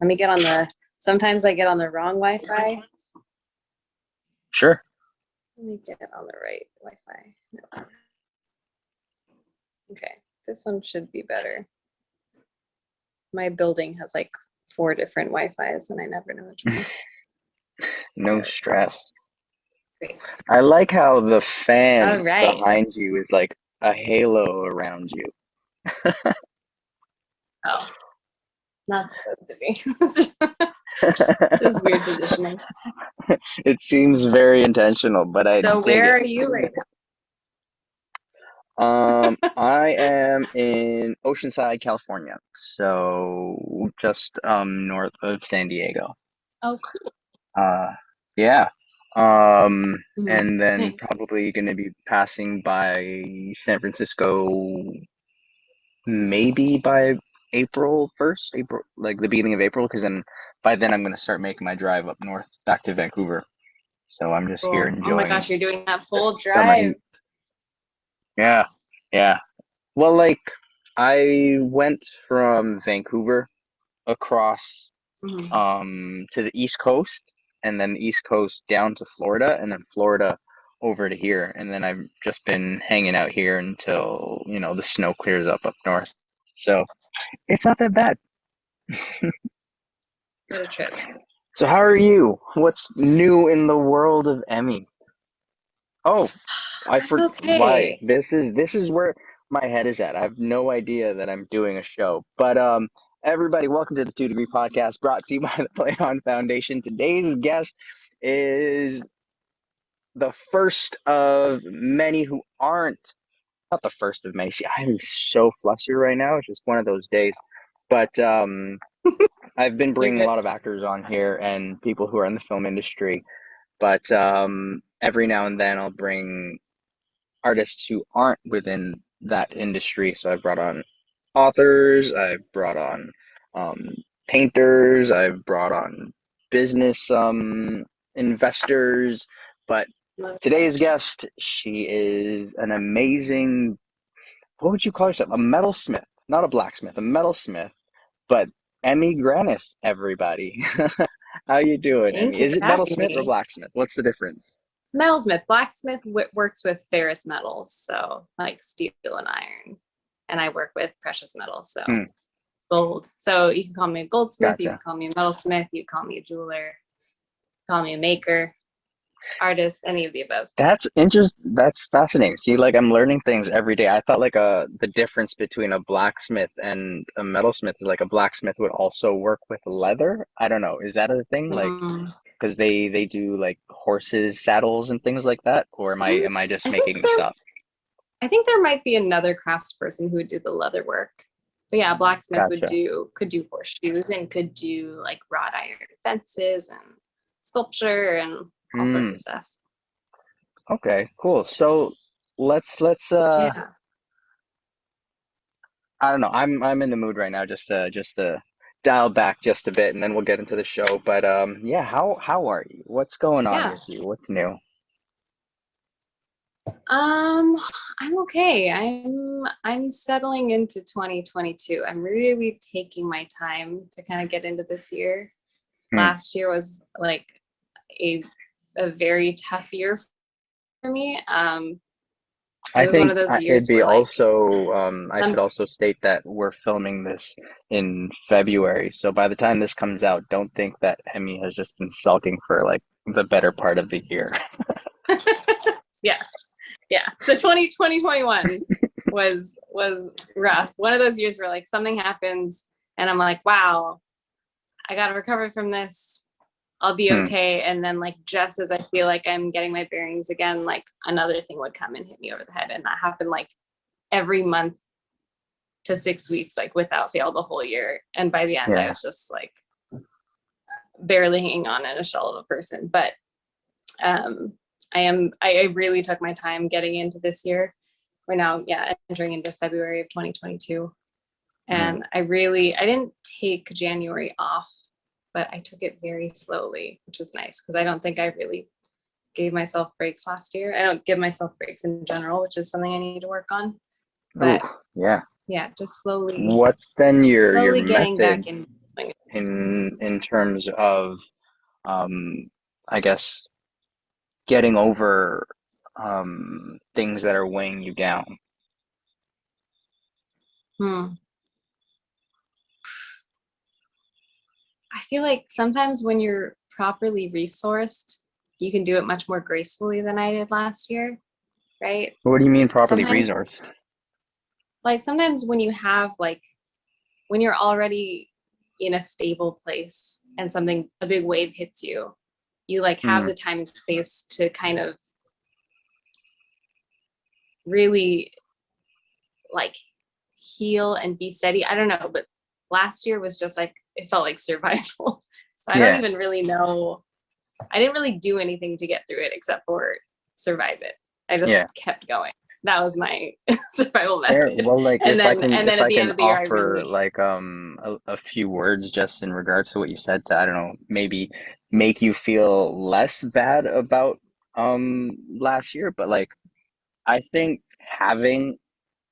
Let me get on sometimes I get on the wrong Wi-Fi. Sure. Let me get on the right Wi-Fi. No. Okay, this one should be better. My building has like 4 different Wi-Fis and I never know which one. No stress. Great. I like how the fan All right. behind you is like a halo around you. Oh, not supposed to be. Just weird positioning. It seems very intentional, but I So dig where it. are you right I am in Oceanside, California, so just north of San Diego. now? Oh, cool. Uh, yeah. And then Nice. probably going to be passing by San Francisco maybe by April 1st, April, like the beginning of April, because then by then I'm going to start making my drive up north back to Vancouver. So I'm just here Cool. Oh my enjoying gosh, you're doing that the full summer drive. heat. Yeah, yeah. Well, like I went from Vancouver across Mhm. to the East Coast and then the East Coast down to Florida and then Florida over to here. And then I've just been hanging out here until, the snow clears up north. So it's not that bad. What a trip. So how are you? What's new in the world of Emmy? Oh, I I'm for why okay. this is where my head is at. I have no idea that I'm doing a show. But everybody, welcome to the 2 Degree Podcast brought to you by the Play On Foundation. Today's guest is the first of many who aren't not the first of many. See, I'm so flustered right now. It's just one of those days. But I've been You're bringing a good. lot of actors on here and people who are in the film industry. But every now and then I'll bring artists who aren't within that industry. So I've brought on authors, I've brought on um, painters, I've brought on business investors. But Love today's it. guest, she is an amazing, what would you call yourself? A metalsmith, not a blacksmith, a metalsmith. But Emi Grannis, everybody. How you doing, Thank Emmy? you Is for it having metalsmith or me. blacksmith? What's the difference? Metalsmith. Blacksmith works with ferrous metals, so like steel and iron. And I work with precious metals, so Hmm, gold. So you can call me a goldsmith, you can gotcha. call me a metalsmith, you can call me a jeweler, call me a maker, artist, any of the above. That's interesting. That's fascinating. See, like I'm learning things every day. I thought like the difference between a blacksmith and a metalsmith is like a blacksmith would also work with leather. I don't know. Is that a thing? Like, Mm. because they do like horses, saddles, and things like that, or am I Mm, am I just I think making this there up? I think there might be another craftsperson who would do the leather work. But yeah, a blacksmith Gotcha. could do horseshoes and could do like wrought iron fences and sculpture and all sorts of Hmm. stuff. Okay, cool. So let's Yeah. I don't know. I'm in the mood right now just to dial back just a bit and then we'll get into the show. But yeah, how are you? What's going on Yeah. with you? What's new? Um, I'm okay. I'm settling into 2022. I'm really taking my time to kind of get into this year. Hmm. Last year was like a a very tough year for me. It I was one think of those it'd years be where like also I should some also state that we're filming this in February. So by the time this comes out, don't think that Emmy has just been sulking for like the better part of the year. yeah, yeah. So 2021 was rough. One of those years where like something happens and I'm like, wow, I got to recover from this. I'll be Hmm. okay. And then like just as I feel like I'm getting my bearings again, like another thing would come and hit me over the head. And that happened like every month to 6 weeks, like without fail the whole year. And by the end, I Yeah. was just like barely hanging on in a shell of a person. But um I really took my time getting into this year. We're now, yeah, entering into February of 2022. Hmm. And I didn't take January off, but I took it very slowly, which was nice because I don't think I really gave myself breaks last year. I don't give myself breaks in general, which is something I need to work on. Ooh, But yeah. yeah, just What's then your slowly getting back method in. in terms of I guess getting over things that are weighing you down? Hmm. I feel like sometimes when you're properly resourced, you can do it much more gracefully than I did last year, right? What do you mean properly Sometimes, resourced? like sometimes when you have like when you're already in a stable place and a big wave hits you, you like have Mm, the time and space to kind of really like heal and be steady. I don't know, but last year was just like it felt like survival. So I don't yeah, even really know. I didn't really do anything to get through it except for survive it. I just yeah. kept going. That was my survival Fair. method. Well, like And then and then if at I the end can of the year I offer really like a few words just in regards to what you said to, I don't know, maybe make you feel less bad about last year, but like I think having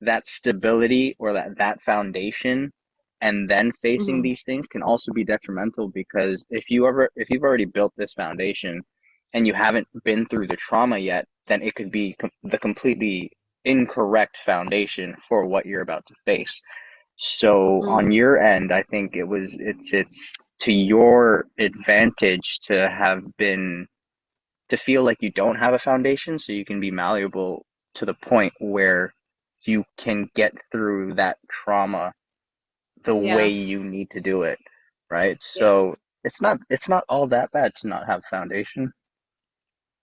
that stability or that foundation and then facing mhm, these things can also be detrimental, because if you've already built this foundation and you haven't been through the trauma yet, then it could be the completely incorrect foundation for what you're about to face. So on mm, your end, I think it's to your advantage to have been to feel like you don't have a foundation, so you can be malleable to the point where you can get through that trauma the way yeah, you need to do it, right? yeah, So it's not all that bad to not have foundation.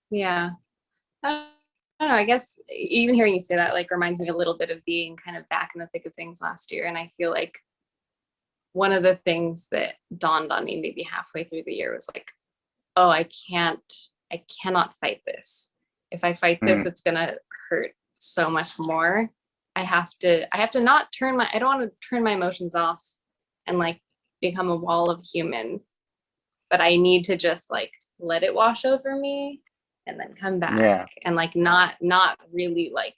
yeah. I don't know. I guess even hearing you say that like reminds me a little bit of being kind of back in the thick of things last year. And I feel like one of the things that dawned on me maybe halfway through the year was like, oh, I cannot fight this. If I fight this, Mm, it's gonna hurt so much more. I have to not turn I don't want to turn my emotions off and like become a wall of human, but I need to just like let it wash over me and then come back yeah, and like not really like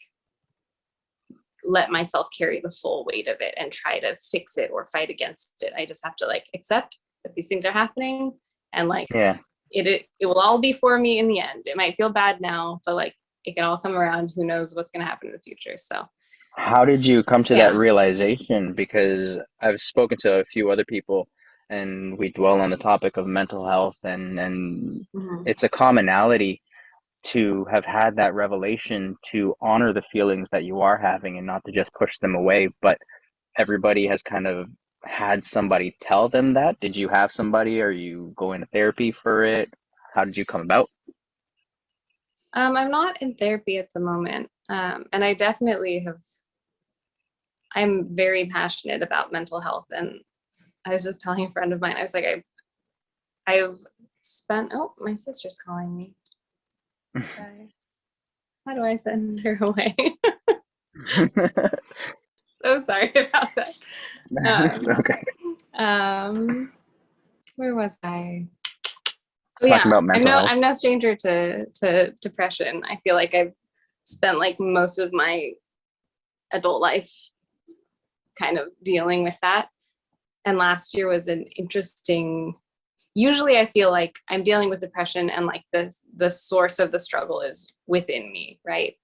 let myself carry the full weight of it and try to fix it or fight against it. I just have to like accept that these things are happening and like yeah. it will all be for me in the end. It might feel bad now, but like it can all come around. Who knows what's going to happen in the future? So How did you come to that yeah. realization? Because I've spoken to a few other people and we dwell on the topic of mental health, and Mm-hmm. it's a commonality to have had that revelation to honor the feelings that you are having and not to just push them away. But everybody has kind of had somebody tell them that. Did you have somebody? Are you going to therapy for it? How did you come about? I'm not in therapy at the moment, and I definitely have. I'm very passionate about mental health, and I was just telling a friend of mine. I was like, I've spent. Oh, my sister's calling me. Okay. How do I send her away? So sorry about that. It's Um, okay. um, where was I? Oh Talking yeah, about mental health. I'm no stranger to depression. I feel like I've spent like most of my adult life kind of dealing with that. And last year was an interesting. Usually, I feel like I'm dealing with depression, and like the source of the struggle is within me, right?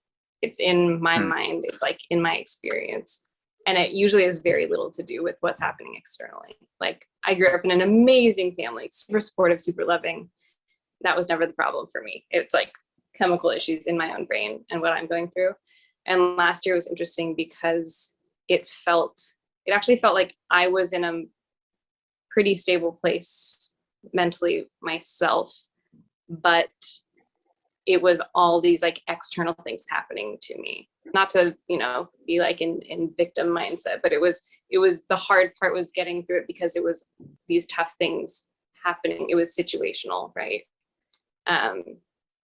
It's in my Hmm. mind. It's like in my experience, and it usually has very little to do with what's happening externally. Like I grew up in an amazing family, super supportive, super loving. That was never the problem for me. It's like chemical issues in my own brain and what I'm going through. And last year was interesting because it actually felt like I was in a pretty stable place mentally myself, but it was all these like external things happening to me. Not to, be like in victim mindset, but it was the hard part was getting through it because it was these tough things happening. It was situational, right? Um,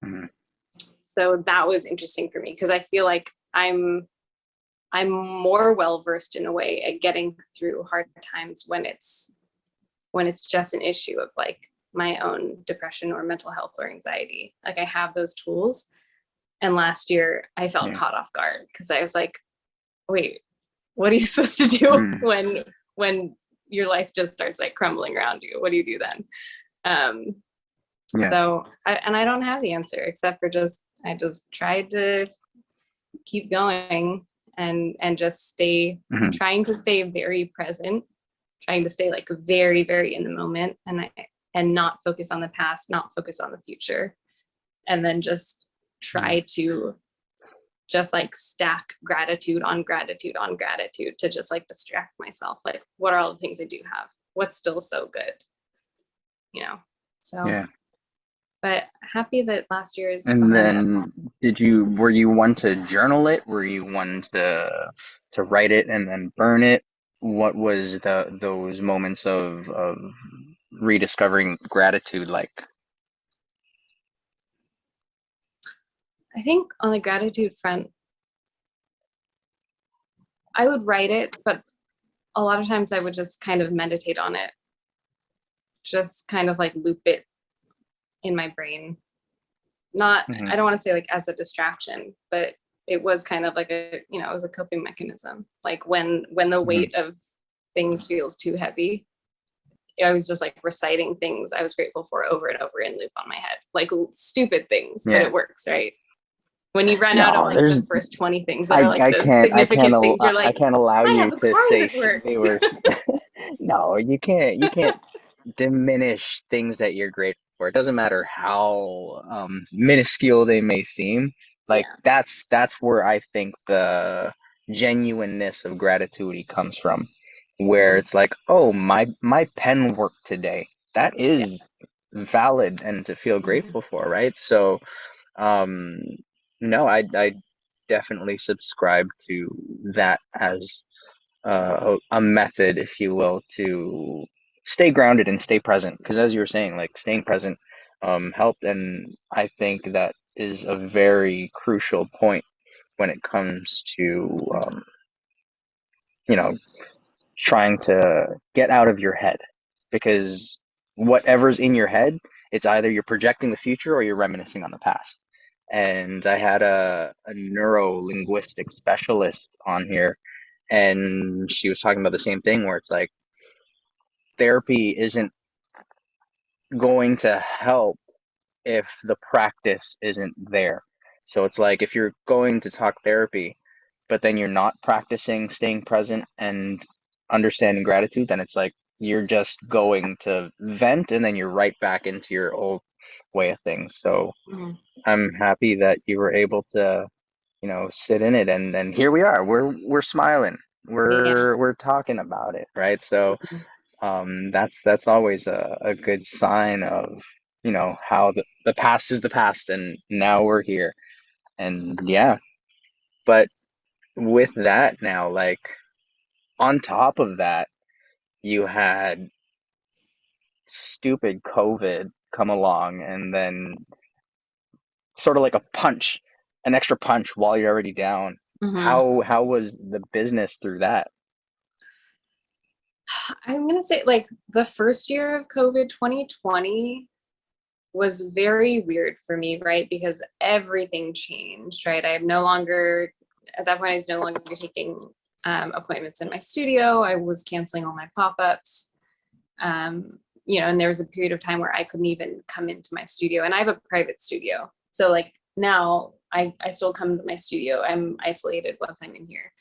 Hmm. so that was interesting for me because I feel like I'm more well versed in a way at getting through hard times when it's just an issue of like my own depression or mental health or anxiety. Like I have those tools. And last year I felt Yeah. caught off guard because I was like, wait, what are you supposed to do Hmm. when your life just starts like crumbling around you. What do you do then? Yeah. So I don't have the answer except for I just tried to keep going and just trying to stay very present, trying to stay like very, very in the moment, and not focus on the past, not focus on the future, and then just try to just like stack gratitude on gratitude on gratitude to just like distract myself. Like, what are all the things I do have? What's still so good? So Yeah. but happy that last year is And behind us. then were you one to journal it? Were you one to write it and then burn it? What was those moments of rediscovering gratitude like? I think on the gratitude front, I would write it, but a lot of times I would just kind of meditate on it, just kind of like loop it in my brain. I don't want to say like as a distraction, but it was kind of like it was a coping mechanism. Like when the weight of things feels too heavy, I was just like reciting things I was grateful for over and over in loop on my head, like stupid things, but it works, right? When you run out of like the first 20 things that are like the significant things, you're like, I can't allow I you have a to car say that works. they were. No, you can't diminish things that you're grateful for. It doesn't matter how minuscule they may seem. Like that's where I think the genuineness of gratitude comes from, where it's like, oh, my pen worked today. That is valid and to feel grateful for, right? So, um, no, I definitely subscribe to that as a method, if you will, to stay grounded and stay present. Because as you were saying, like staying present helped, and I think that is a very crucial point when it comes to you know trying to get out of your head, because whatever's in your head, it's either you're projecting the future or you're reminiscing on the past. And I had a neuro linguistic specialist on here, and she was talking about the same thing where it's like therapy isn't going to help if the practice isn't there. So it's like if you're going to talk therapy, but then you're not practicing staying present and understanding gratitude, then it's like you're just going to vent and then you're right back into your old way of things. So I'm happy that you were able to, sit in it, and here we are. We're smiling. We're talking about it, right? So that's always a good sign of, how the past is the past and now we're here. And yeah, but with that now, like on top of that, you had stupid COVID come along and then sort of like an extra punch while you're already down. How was the business through that? I'm gonna say like the first year of COVID, 2020, was very weird for me, right? Because everything changed, right? At that point, I was no longer taking appointments in my studio. I was canceling all my pop-ups. And there was a period of time where I couldn't even come into my studio, and I have a private studio. So like now I still come to my studio. I'm isolated once I'm in here.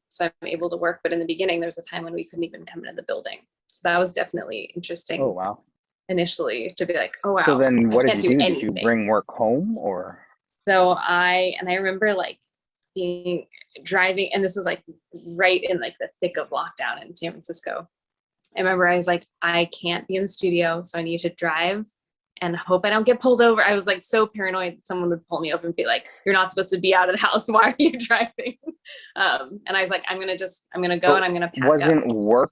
So I'm able to work, but in the beginning, there was a time when we couldn't even come into the building. So that was definitely interesting. Oh, wow. Initially to be like, oh, wow. So then what did you do? Anything. Did you bring work home or? So I remember like driving, and this was like right in like the thick of lockdown in San Francisco. I remember I was like, I can't be in the studio, so I need to drive and hope I don't get pulled over. I was like so paranoid that someone would pull me over and be like, you're not supposed to be out of the house. Why are you driving? And I was like, I'm going to go and I'm going to pack wasn't up. Work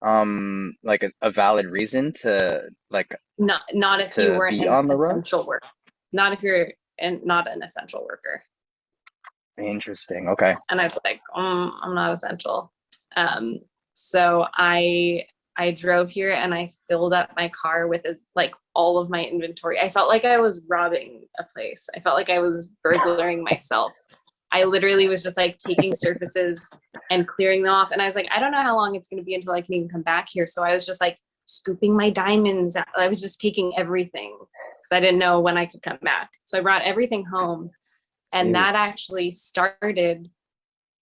like a valid reason to like not if you were be an on the road? essential worker, not if you're not an essential worker. Interesting. Okay. And I was like, I'm not essential. So I drove here and I filled up my car with all of my inventory. I felt like I was robbing a place. I felt like I was burglaring myself. I literally was just like taking surfaces and clearing them off. And I was like, I don't know how long it's going to be until I can even come back here. So I was just like scooping my diamonds. I was just taking everything because I didn't know when I could come back. So I brought everything home. And that actually started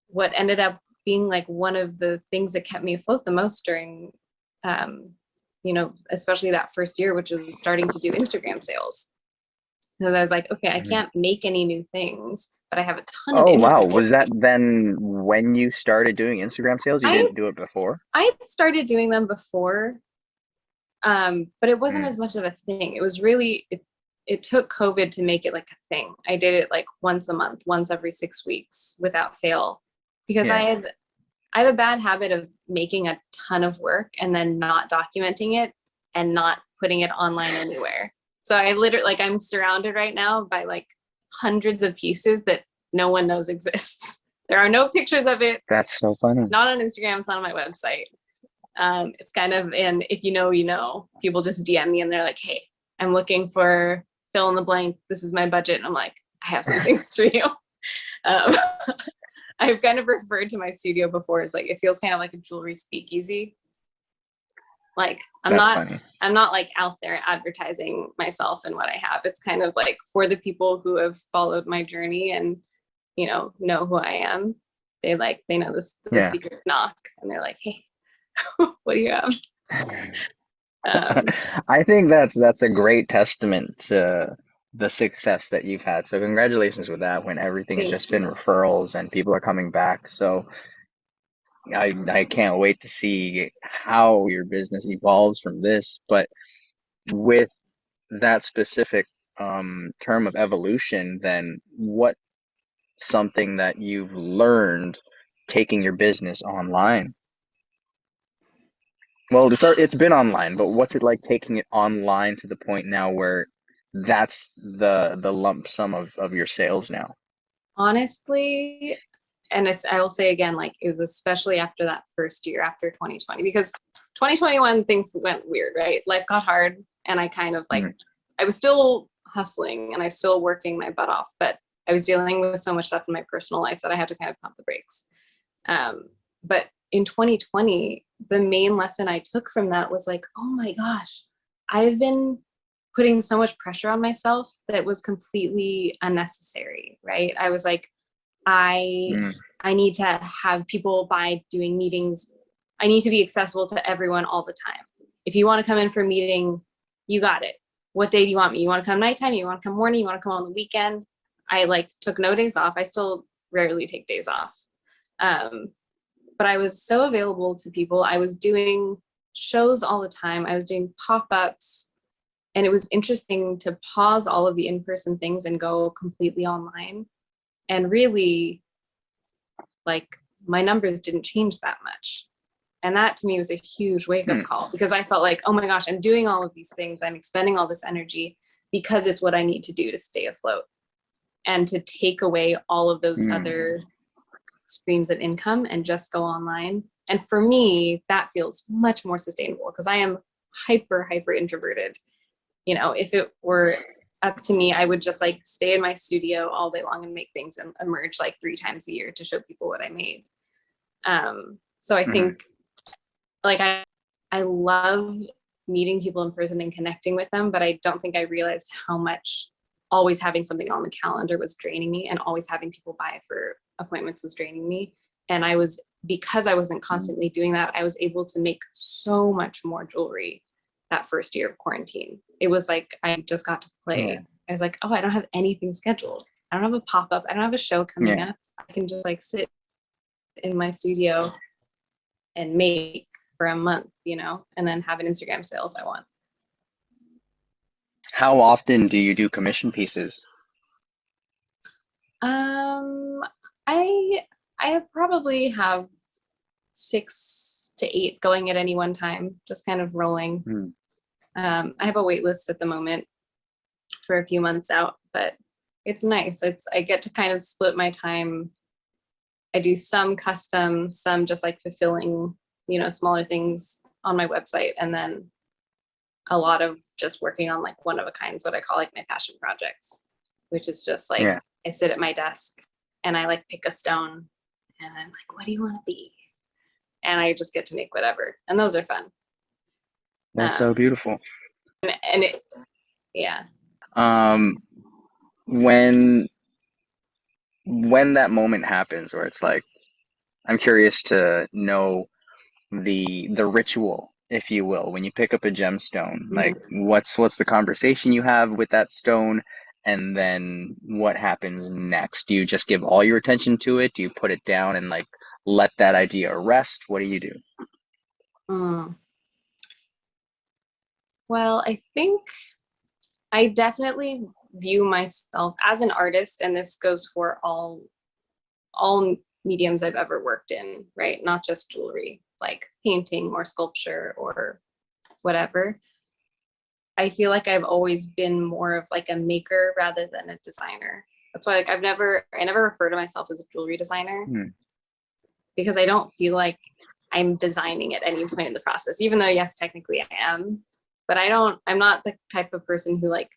what ended up being like one of the things that kept me afloat the most during, you know, especially that first year, which was starting to do Instagram sales. And I was like, okay, I can't make any new things, but I have a ton of Oh, wow. inventory. Was that then when you started doing Instagram sales? You didn't do it before? I had started doing them before, but it wasn't Mm. as much of a thing. It was really, it took COVID to make it like a thing. I did it like once a month, once every 6 weeks without fail, because I have a bad habit of making a ton of work and then not documenting it and not putting it online anywhere. So I literally, like, I'm surrounded right now by like hundreds of pieces that no one knows exists. There are no pictures of it. That's so funny. Not on Instagram. It's not on my website. It's kind of, and if you know, you know, people just DM me and they're like, hey, I'm looking for fill in the blank. This is my budget. And I'm like, I have some things for you. I've kind of referred to my studio before as like, it feels kind of like a jewelry speakeasy. Like I'm not like out there advertising myself and what I have. It's kind of like for the people who have followed my journey and, you know who I am. They know this the secret knock and they're like, hey, what do you have? I think that's a great testament to the success that you've had. So congratulations with that when everything's just been referrals and people are coming back. So I can't wait to see how your business evolves from this. But with that specific term of evolution, then what's something that you've learned taking your business online? Well, it's been online, but what's it like taking it online to the point now where that's the lump sum of your sales now? Honestly, and I will say again, like it was especially after that first year after 2020, because 2021 things went weird, right? Life got hard, and I kind of like I was still hustling and I was still working my butt off, but I was dealing with so much stuff in my personal life that I had to kind of pump the brakes. But in 2020, the main lesson I took from that was like, oh my gosh, I've been putting so much pressure on myself that was completely unnecessary, right? I was like, I need to have people by doing meetings. I need to be accessible to everyone all the time. If you want to come in for a meeting, you got it. What day do you want me? You want to come nighttime? You want to come morning? You want to come on the weekend? I like took no days off. I still rarely take days off. But I was so available to people. I was doing shows all the time. I was doing pop-ups. And it was interesting to pause all of the in-person things and go completely online. And really, like, my numbers didn't change that much. And that to me was a huge wake-up call, because I felt like, oh my gosh, I'm doing all of these things. I'm expending all this energy because it's what I need to do to stay afloat. And to take away all of those other streams of income and just go online. And for me, that feels much more sustainable because I am hyper introverted. You know, if it were up to me, I would just like stay in my studio all day long and make things emerge like 3 times a year to show people what I made. So I think like I love meeting people in person and connecting with them, but I don't think I realized how much always having something on the calendar was draining me, and always having people buy for appointments was draining me. And because I wasn't constantly doing that, I was able to make so much more jewelry that first year of quarantine. It was like I just got to play. I was like, oh, I don't have anything scheduled. I don't have a pop-up. I don't have a show coming up. I can just like sit in my studio and make for a month, you know, and then have an Instagram sale if I want. How often do you do commission pieces? I probably have 6 to 8 going at any one time, just kind of rolling. I have a wait list at the moment for a few months out, but it's nice. I get to kind of split my time. I do some custom, some just like fulfilling, you know, smaller things on my website, and then a lot of just working on like one of a kinds, what I call like my passion projects, which is just like I sit at my desk and I like pick a stone and I'm like, what do you want to be? And I just get to make whatever. And those are fun. That's so beautiful. And it, yeah. When that moment happens where it's like, I'm curious to know the ritual, if you will, when you pick up a gemstone. Like, what's the conversation you have with that stone, and then what happens next? Do you just give all your attention to it? Do you put it down and like let that idea rest? What do you do? Well, I think I definitely view myself as an artist, and this goes for all mediums I've ever worked in, right? Not just jewelry, like painting or sculpture or whatever. I feel like I've always been more of like a maker rather than a designer. That's why like I never refer to myself as a jewelry designer, because I don't feel like I'm designing at any point in the process, even though yes, technically I am, but I'm not the type of person who like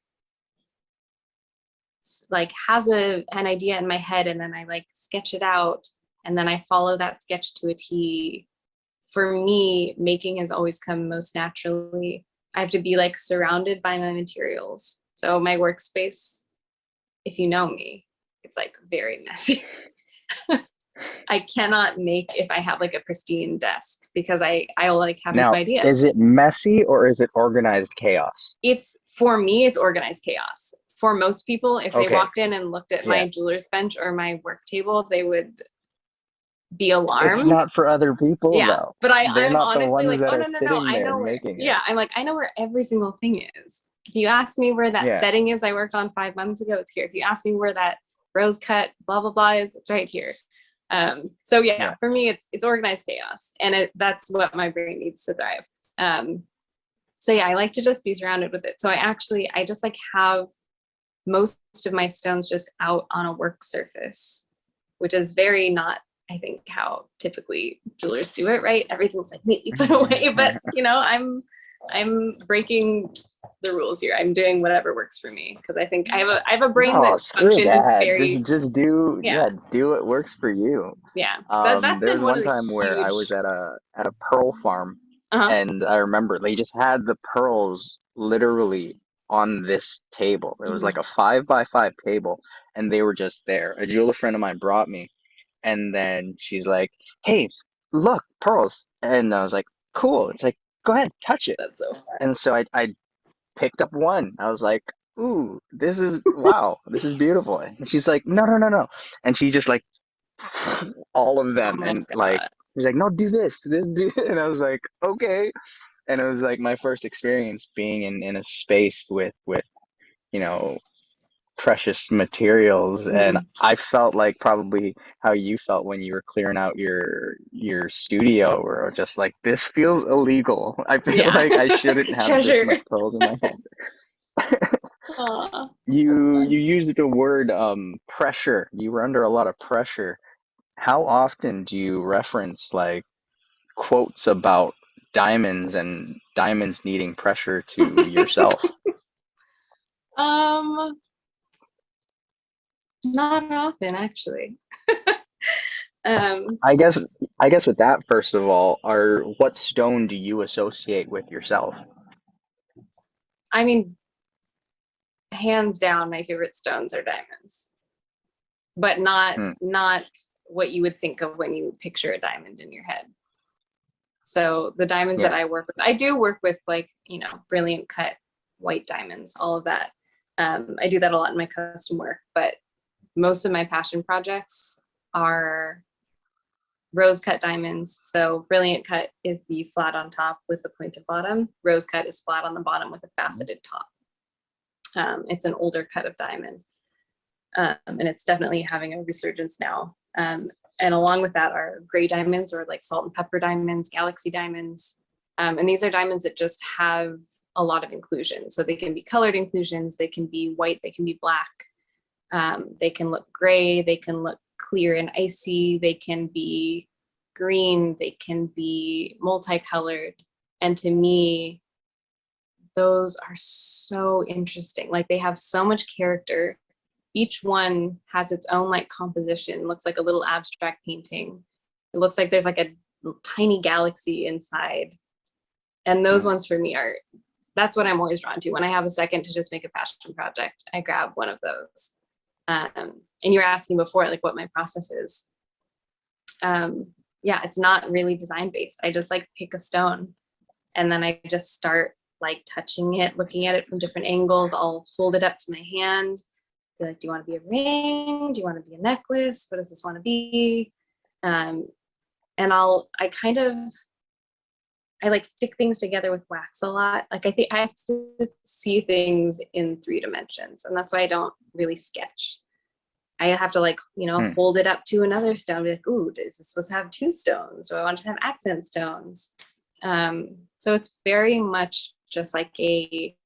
has an idea in my head and then I like sketch it out and then I follow that sketch to a T. For me, making has always come most naturally. I have to be like surrounded by my materials. So my workspace, if you know me, it's like very messy. I cannot make if I have like a pristine desk, because I'll like have Now, no idea. is it messy or is it organized chaos? For me, it's organized chaos. For most people, if they walked in and looked at my jeweler's bench or my work table, they would be alarmed. It's not for other people though. But They're I'm not the honestly ones like, that oh are no, sitting I there know where. making it. Yeah, I'm like, I know where every single thing is. If you ask me where that setting is, I worked on 5 months ago, it's here. If you ask me where that rose cut, blah blah blah is, it's right here. So for me, it's organized chaos, and that's what my brain needs to thrive. So I like to just be surrounded with it. So I just like have most of my stones just out on a work surface, which is very not, I think, how typically jewelers do it, right? Everything's like neatly put away, but I'm breaking the rules here. I'm doing whatever works for me, because I think I have a brain that functions very just do do what works for you. That's There was been one one of the time where I was huge. at a pearl farm, and I remember they just had the pearls literally on this table. It was like a 5x5 table, and they were just there. A jeweler friend of mine brought me, and then she's like, "Hey, look, pearls," and I was like, "Cool." It's like, "Go ahead, touch it." That's so fun. And so I picked up one. I was like, "Ooh, this is wow, this is beautiful." And she's like, "No, no, no, no," and she just like all of them, Oh my and like God. she's like, "No, do this, do," and I was like, "Okay." And it was like my first experience being in a space with you know precious materials, and I felt like probably how you felt when you were clearing out your studio, or just like, this feels illegal. I feel like I shouldn't have this Treasure. much pearls in my head. Aw, You used the word pressure. You were under a lot of pressure. How often do you reference like quotes about diamonds and diamonds needing pressure to yourself? Not often, actually. I guess with that, first of all, what stone do you associate with yourself? I mean, hands down, my favorite stones are diamonds, but not Hmm. what you would think of when you picture a diamond in your head. So the diamonds that Yeah. I work with, I do work with like, brilliant cut white diamonds, all of that. I do that a lot in my custom work, but most of my passion projects are rose cut diamonds. So brilliant cut is the flat on top with the pointed bottom. Rose cut is flat on the bottom with a faceted top. It's an older cut of diamond, and it's definitely having a resurgence now. And along with that are gray diamonds, or like salt and pepper diamonds, galaxy diamonds. And these are diamonds that just have a lot of inclusion. So they can be colored inclusions, they can be white, they can be black, they can look gray, they can look clear and icy, they can be green, they can be multicolored. And to me, those are so interesting. Like, they have so much character. each one has its own like composition. It looks like a little abstract painting. It looks like there's like a tiny galaxy inside. And those ones for me are, that's what I'm always drawn to. When I have a second to just make a passion project, I grab one of those. And you were asking before, like what my process is. Yeah, it's not really design based. I just like pick a stone and then I just start like touching it, looking at it from different angles. I'll hold it up to my hand. Be like, do you want to be a ring? Do you want to be a necklace? What does this want to be? And I like stick things together with wax a lot. Like I think I have to see things in 3 dimensions, and that's why I don't really sketch. I have to like, hold it up to another stone, be like, ooh, is this supposed to have 2 stones? Do I want it to have accent stones? So it's very much just like a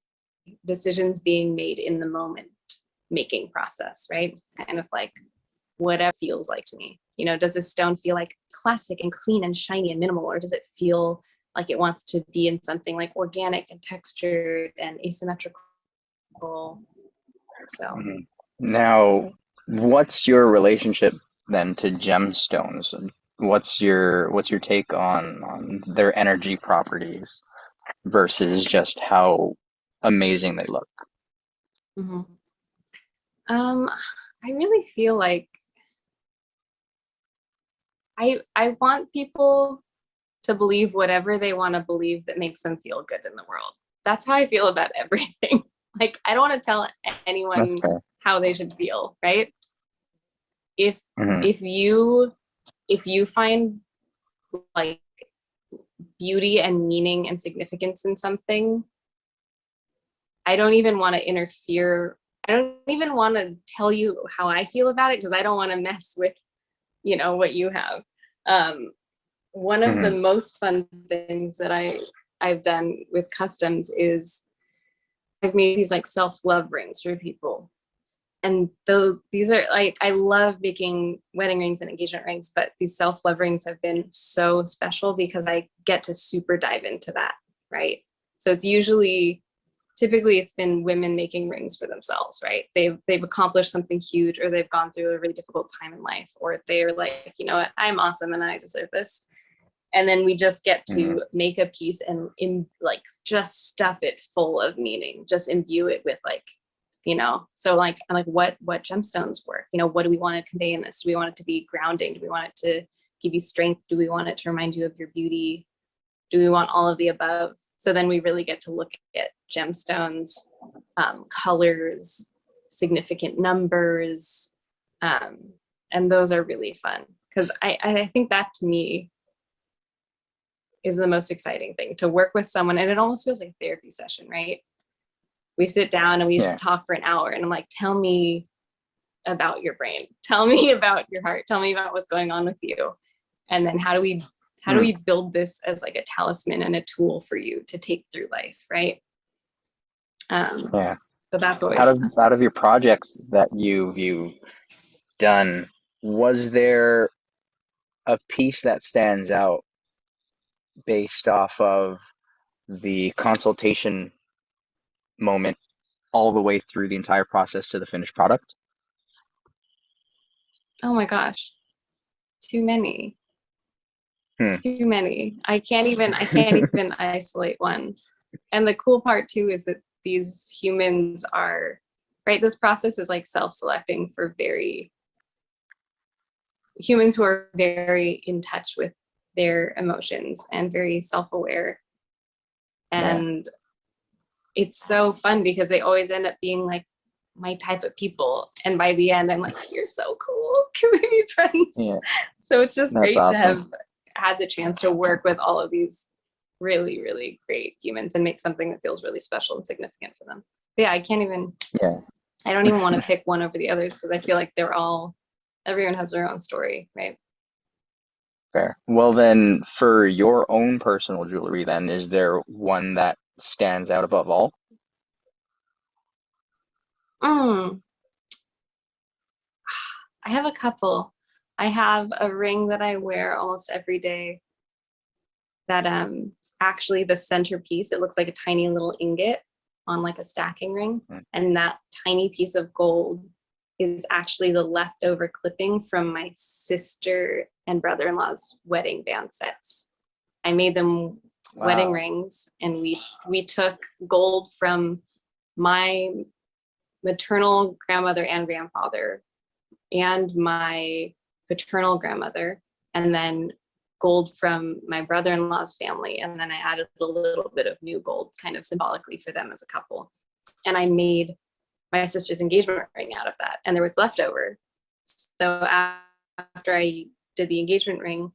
decisions being made in the moment making process, right? It's kind of like whatever feels like to me. Does this stone feel like classic and clean and shiny and minimal, or does it feel like it wants to be in something like organic and textured and asymmetrical? So Now, what's your relationship then to gemstones? What's your take on their energy properties versus just how amazing they look? mhm. I really feel like I want people to believe whatever they want to believe that makes them feel good in the world. That's how I feel about everything. Like I don't want to tell That's anyone fair. how they should feel, right? If Hmm. if you find like beauty and meaning and significance in something, I don't even want to interfere. I don't even want to tell you how I feel about it because I don't want to mess with, what you have. One of the Hmm. most fun things that I've done with customs is I've made these like self-love rings for people. And these are like, I love making wedding rings and engagement rings, but these self-love rings have been so special because I get to super dive into that, right? So it's typically it's been women making rings for themselves, right? They've accomplished something huge, or they've gone through a really difficult time in life, or they're like, you know what, I'm awesome and I deserve this. And then we just get Hmm. to make a piece and like just stuff it full of meaning, just imbue it with like, so like I'm like, what gemstones work? What do we want to convey in this? Do we want it to be grounding? Do we want it to give you strength? Do we want it to remind you of your beauty? Do we want all of the above? So then we really get to look at gemstones, colors, significant numbers, and those are really fun because I think that to me is the most exciting thing, to work with someone, and it almost feels like a therapy session, right? We sit down and we Yeah. talk for an hour, and I'm like, tell me about your brain, tell me about your heart, tell me about what's going on with you, and then how do we build this as like a talisman and a tool for you to take through life, right? Yeah. So that's Out always of fun. out of your projects that you've done, was there a piece that stands out based off of the consultation moment all the way through the entire process to the finished product? Oh my gosh, too many, Hmm. too many. I can't even isolate one. And the cool part too is that these humans are, right, this process is like self-selecting for humans who are very in touch with their emotions and very self-aware. Yeah. And it's so fun because they always end up being like my type of people. And by the end, I'm like, you're so cool. Can we be friends? Yeah. So it's just That's great to awesome. have had the chance to work with all of these really, really great humans and make something that feels really special and significant for them. But yeah, Yeah. I don't even want to pick one over the others because I feel like everyone has their own story, right? Fair. Well, then, for your own personal jewelry, then, is there one that stands out above all? Mm, I have a couple. I have a ring that I wear almost every day that actually the centerpiece, it looks like a tiny little ingot on like a stacking ring. Mm. And that tiny piece of gold is actually the leftover clipping from my sister and brother-in-law's wedding band sets. I made them wedding rings, and we took gold from my maternal grandmother and grandfather and my paternal grandmother, and then gold from my brother-in-law's family, and then I added a little bit of new gold kind of symbolically for them as a couple. And I made my sister's engagement ring out of that, and there was leftover. So after I did the engagement ring,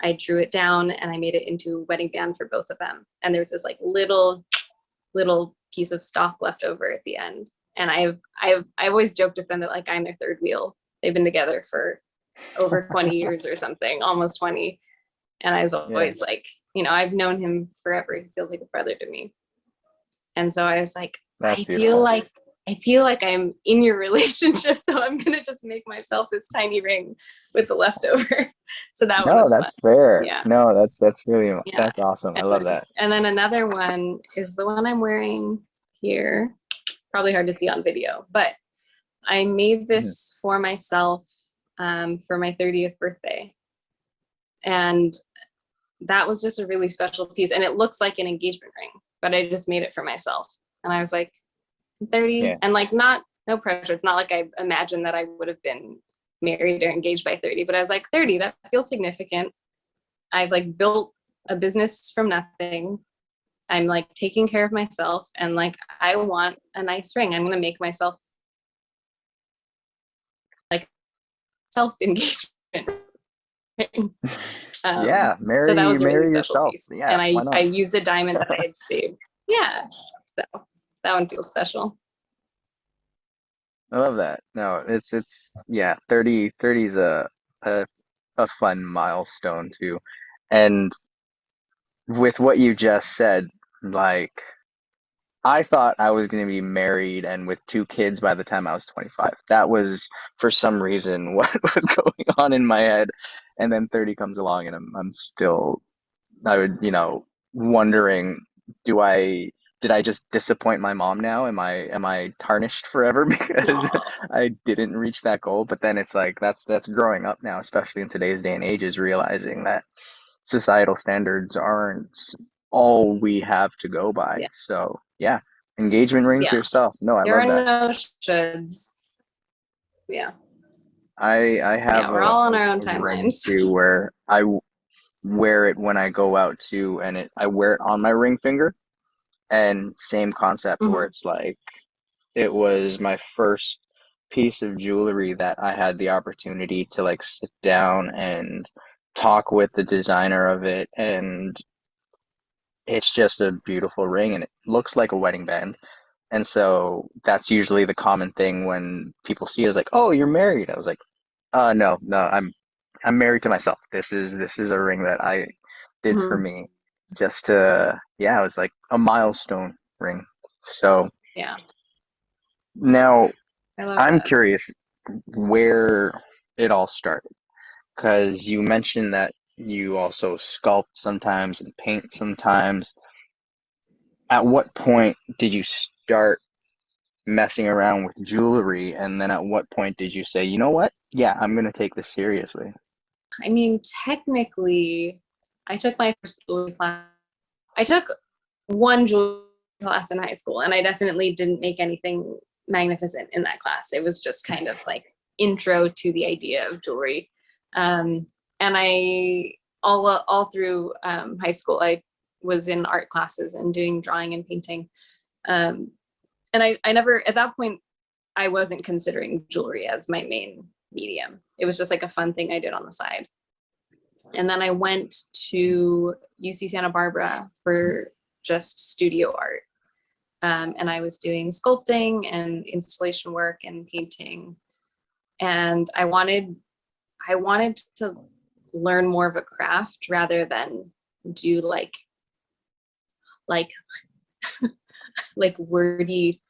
I drew it down and I made it into a wedding band for both of them. And there's this like little piece of stock left over at the end. And I've always joked with them that like I'm their third wheel. They've been together for over 20 years or something, almost 20. And I was always like, you know, I've known him forever. He feels like a brother to me. And so I was like, I feel like I'm in your relationship, so I'm gonna just make myself this tiny ring with the leftover. So that one was that's fun. fair. Yeah. No, that's really that's awesome. I love that. And then another one is the one I'm wearing here. Probably hard to see on video, but I made this for myself for my 30th birthday. And that was just a really special piece. And it looks like an engagement ring, but I just made it for myself. And I was like, 30 and like no pressure. It's not like I imagined that I would have been married or engaged by 30, but I was like 30, that feels significant. I've like built a business from nothing. I'm like taking care of myself, and like I want a nice ring. I'm gonna make myself like self-engagement ring. Marry, so that was a really special yourself. piece. Yeah, and why not? I used a diamond that I had saved. So that one feels special. I love that. No, it's 30 is a fun milestone too. And with what you just said, like I thought I was going to be married and with 2 kids by the time I was 25. That was for some reason what was going on in my head. And then 30 comes along and I'm still wondering, did I just disappoint my mom now? Am I tarnished forever because I didn't reach that goal? But then it's like that's growing up now, especially in today's day and age, is realizing that societal standards aren't all we have to go by. So engagement ring to yourself. No, I there love that. There are no shoulds. I have we're all on our own ring timelines. too where I wear it when I go out too, and I wear it on my ring finger. And same concept where it's like it was my first piece of jewelry that I had the opportunity to like sit down and talk with the designer of it, and it's just a beautiful ring and it looks like a wedding band. And so that's usually the common thing when people see it is like, "Oh, you're married." I was like, no, I'm married to myself. This is a ring that I did for me just to it was like a milestone ring. So now I'm curious where it all started, because you mentioned that you also sculpt sometimes and paint sometimes. At what point did you start messing around with jewelry, and then at what point did you say, you know what? Yeah, I'm gonna take this seriously. I mean, technically, I took my first jewelry class. I took one jewelry class in high school, and I definitely didn't make anything magnificent in that class. It was just kind of like intro to the idea of jewelry. And I all through high school, I was in art classes and doing drawing and painting. And I never, at that point, I wasn't considering jewelry as my main medium. It was just like a fun thing I did on the side. And then I went to UC Santa Barbara for just studio art. And I was doing sculpting and installation work and painting. And I wanted to learn more of a craft rather than do like wordy,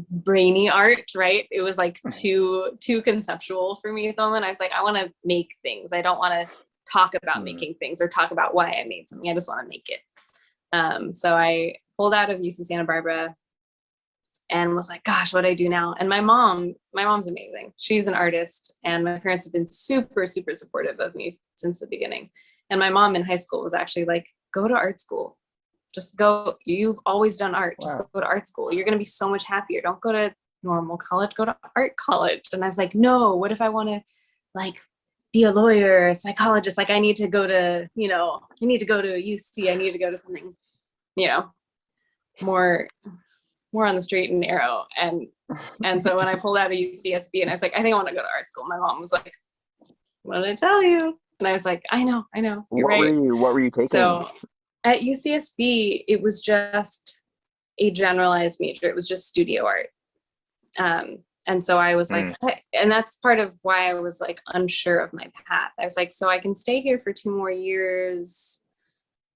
brainy art, right? It was like too conceptual for me at the moment. I was like, I want to make things. I don't want to talk about making things or talk about why I made something. I just want to make it. So I pulled out of UC Santa Barbara, and was like, gosh, what do I do now? And my mom's amazing. She's an artist, and my parents have been super, super supportive of me since the beginning. And my mom in high school was actually like, go to art school. Just go. You've always done art. Just Wow. go to art school. You're going to be so much happier. Don't go to normal college, go to art college. And I was like, no, what if I want to like be a lawyer, a psychologist? Like I need to go to, I need to go to UC. I need to go to something, more on the straight and narrow. And so when I pulled out of UCSB and I was like, I think I want to go to art school, my mom was like, what did I tell you? And I was like, I know, you're right. What were you taking? So at UCSB, it was just a generalized major. It was just studio art. And so I was like, and that's part of why I was like unsure of my path. I was like, so I can stay here for 2 more years,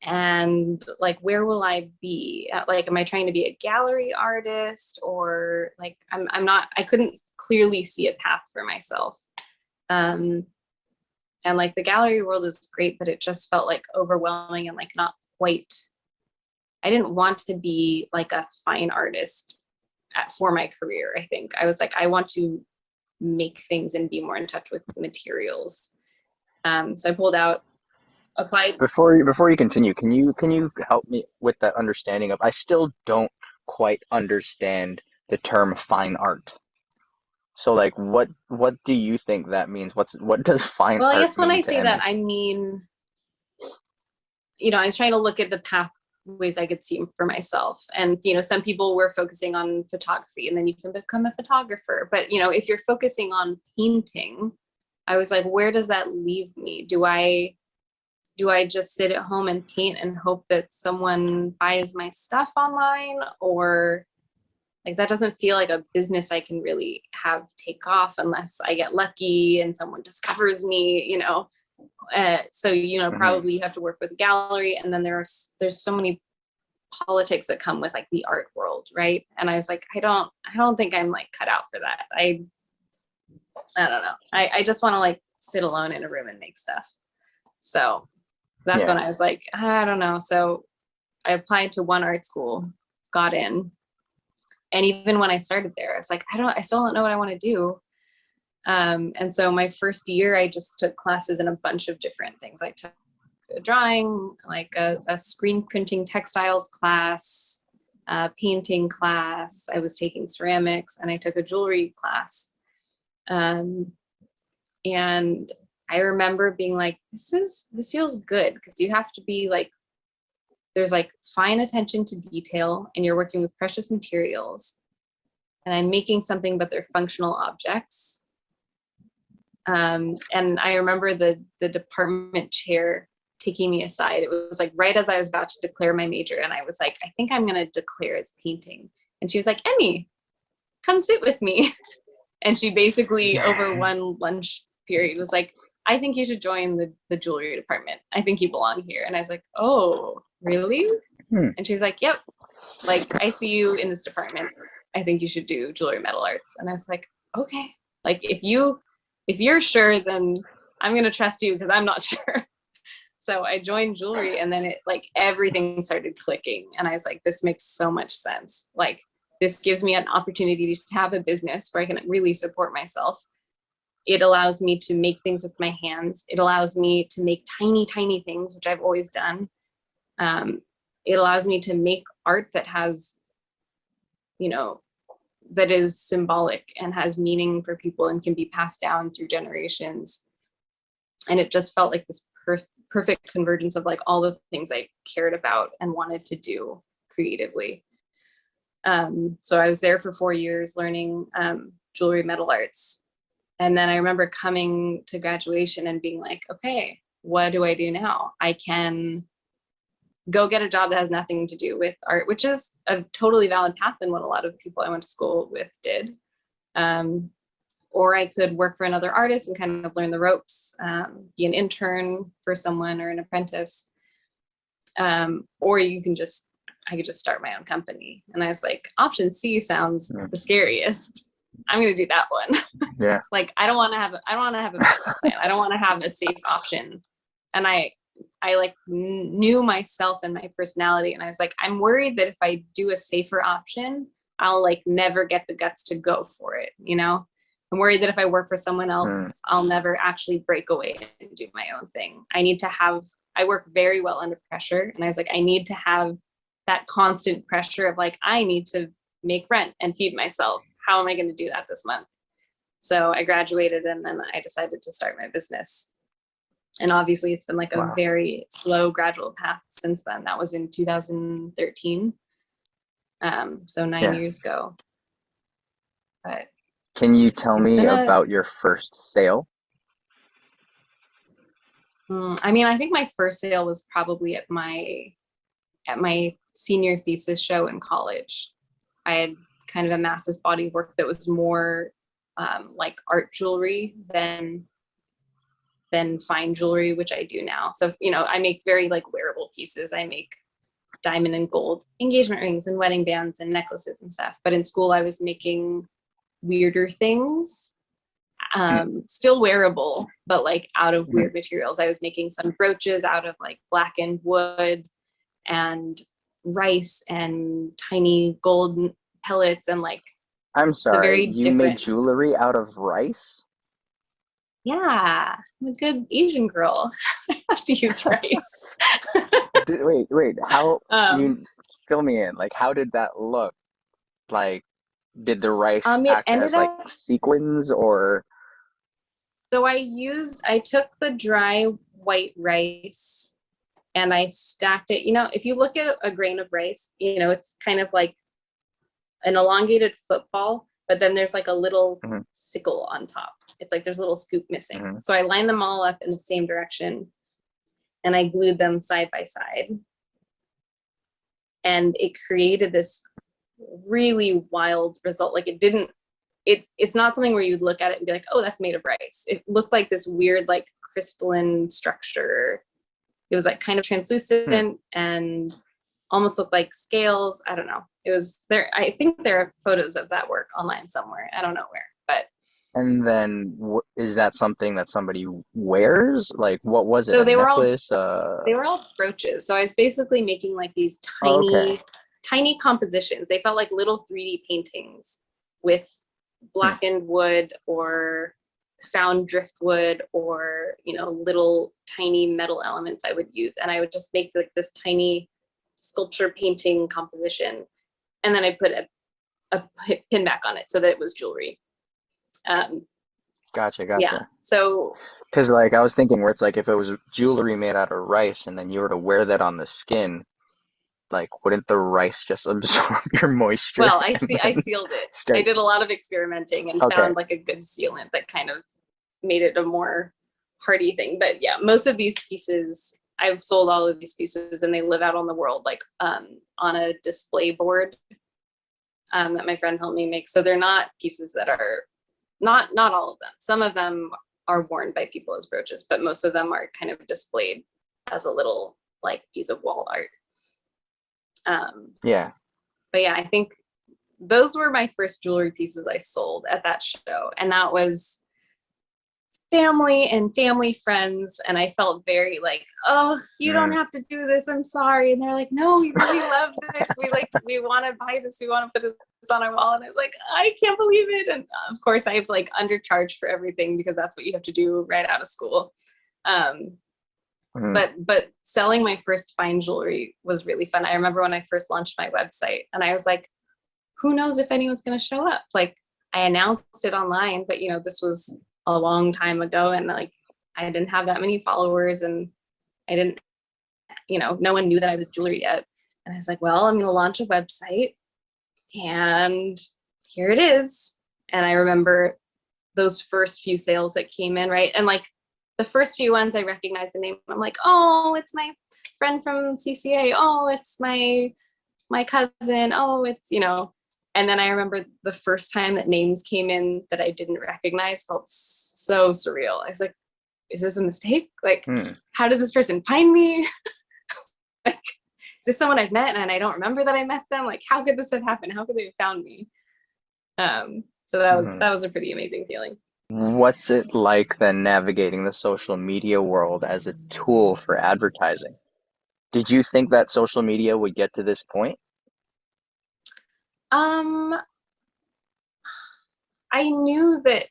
and like, where will I be? Like, am I trying to be a gallery artist, or like, I'm not, I couldn't clearly see a path for myself. And like the gallery world is great, but it just felt like overwhelming and like not quite, I didn't want to be like a fine artist for my career. I think I was like, I want to make things and be more in touch with materials. So I pulled out, applied. Before you continue, can you help me with that understanding of, I still don't quite understand the term fine art. So like what do you think that means? What does fine Well, I art guess when mean I to say that, Emi? I mean, I was trying to look at the pathways I could see for myself. And, some people were focusing on photography, and then you can become a photographer. But, if you're focusing on painting, I was like, where does that leave me? Do I just sit at home and paint and hope that someone buys my stuff online? Or like, that doesn't feel like a business I can really have take off unless I get lucky and someone discovers me, so probably you have to work with a gallery, and then there's so many politics that come with like the art world, right? And I was like, I don't think I'm like cut out for that. I don't know. I just want to like sit alone in a room and make stuff. So that's when I was like, I don't know. So I applied to one art school, got in, and even when I started there, I was like, I still don't know what I want to do. And so my first year, I just took classes in a bunch of different things. I took a drawing, like a screen printing textiles class, a painting class. I was taking ceramics, and I took a jewelry class. And I remember being like, this feels good, because you have to be like, there's like fine attention to detail, and you're working with precious materials, and I'm making something, but they're functional objects. And I remember the department chair taking me aside. It was like right as I was about to declare my major, and I was like, I think I'm going to declare as painting. And she was like, Emi, come sit with me. And she basically, over one lunch period, was like, I think you should join the jewelry department. I think you belong here. And I was like, oh, really? And she was like, yep, like, I see you in this department. I think you should do jewelry metal arts. And I was like, okay, like, if you're sure, then I'm going to trust you, because I'm not sure. So I joined jewelry, and then it like everything started clicking. And I was like, this makes so much sense. Like, this gives me an opportunity to have a business where I can really support myself. It allows me to make things with my hands. It allows me to make tiny, tiny things, which I've always done. It allows me to make art that has, that is symbolic and has meaning for people and can be passed down through generations. And it just felt like this perfect convergence of like all the things I cared about and wanted to do creatively. So I was there for 4 years learning jewelry metal arts. And then I remember coming to graduation and being like, okay, what do I do now? I can go get a job that has nothing to do with art, which is a totally valid path than what a lot of people I went to school with did. Or I could work for another artist and kind of learn the ropes, be an intern for someone or an apprentice. Or I could just start my own company. And I was like, option C sounds the scariest. I'm going to do that one. Yeah. Like, I don't want to have a backup plan. I don't want to have a safe option. And I like knew myself and my personality. And I was like, I'm worried that if I do a safer option, I'll like never get the guts to go for it, you know? I'm worried that if I work for someone else, I'll never actually break away and do my own thing. I work very well under pressure. And I was like, I need to have that constant pressure of like, I need to make rent and feed myself. How am I going to do that this month? So I graduated and then I decided to start my business. And obviously it's been like a very slow, gradual path since then. That was in 2013. So 9 years ago. But can you tell me about your first sale? I mean, I think my first sale was probably at my senior thesis show in college. I had kind of amassed this body of work that was more like art jewelry than fine jewelry, which I do now. So, you know, I make very like wearable pieces. I make diamond and gold engagement rings and wedding bands and necklaces and stuff. But in school, I was making weirder things, still wearable, but like out of weird materials. I was making some brooches out of like blackened wood and rice and tiny gold pellets and like. I'm sorry, you made jewelry out of rice? Yeah, I'm a good Asian girl. I have to use rice. Wait, how, you fill me in. Like, how did that look? Like, did the rice act as like sequins or? So I took the dry white rice and I stacked it. You know, if you look at a grain of rice, you know, it's kind of like an elongated football, but then there's like a little sickle on top. It's like there's a little scoop missing. So I lined them all up in the same direction and I glued them side by side. And it created this really wild result. Like it's not something where you'd look at it and be like, oh, that's made of rice. It looked like this weird, like crystalline structure. It was like kind of translucent and almost looked like scales. I don't know. It was there. I think there are photos of that work online somewhere. I don't know where, but. And then is that something that somebody wears? Like, what was it? So a necklace? They were all brooches. So I was basically making like these tiny compositions. They felt like little 3D paintings with blackened wood or found driftwood or, you know, little tiny metal elements I would use. And I would just make like this tiny sculpture painting composition. And then I put a pin back on it so that it was jewelry. Gotcha. Yeah. So, because like I was thinking where it's like if it was jewelry made out of rice and then you were to wear that on the skin, like wouldn't the rice just absorb your moisture? Well, I sealed it. I did a lot of experimenting and found like a good sealant that kind of made it a more hardy thing. But yeah, most of these pieces, I've sold all of these pieces and they live out on the world, like on a display board that my friend helped me make. So they're not pieces that are not all of them. Some of them are worn by people as brooches, but most of them are kind of displayed as a little like piece of wall art. But yeah, I think those were my first jewelry pieces I sold at that show. And that was family and family friends. And I felt very like, oh, you don't have to do this. I'm sorry. And they're like, no, we really love this. We want to buy this. We want to put this on our wall. And I was like, I can't believe it. And of course I've like undercharged for everything because that's what you have to do right out of school. But selling my first fine jewelry was really fun. I remember when I first launched my website and I was like, who knows if anyone's going to show up? Like I announced it online, but you know, this was a long time ago and like I didn't have that many followers and I didn't, you know, no one knew that I was jewelry yet. And I was like, well, I'm going to launch a website and here it is. And I remember those first few sales that came in, right? And like the first few ones I recognized the name. I'm like, oh, it's my friend from CCA. Oh, it's my cousin. Oh, it's, you know. And then I remember the first time that names came in that I didn't recognize felt so surreal. I was like, is this a mistake? Like, how did this person find me? Like, is this someone I've met and I don't remember that I met them? Like, how could this have happened? How could they have found me? So that was a pretty amazing feeling. What's it like then navigating the social media world as a tool for advertising? Did you think that social media would get to this point? Um, I knew that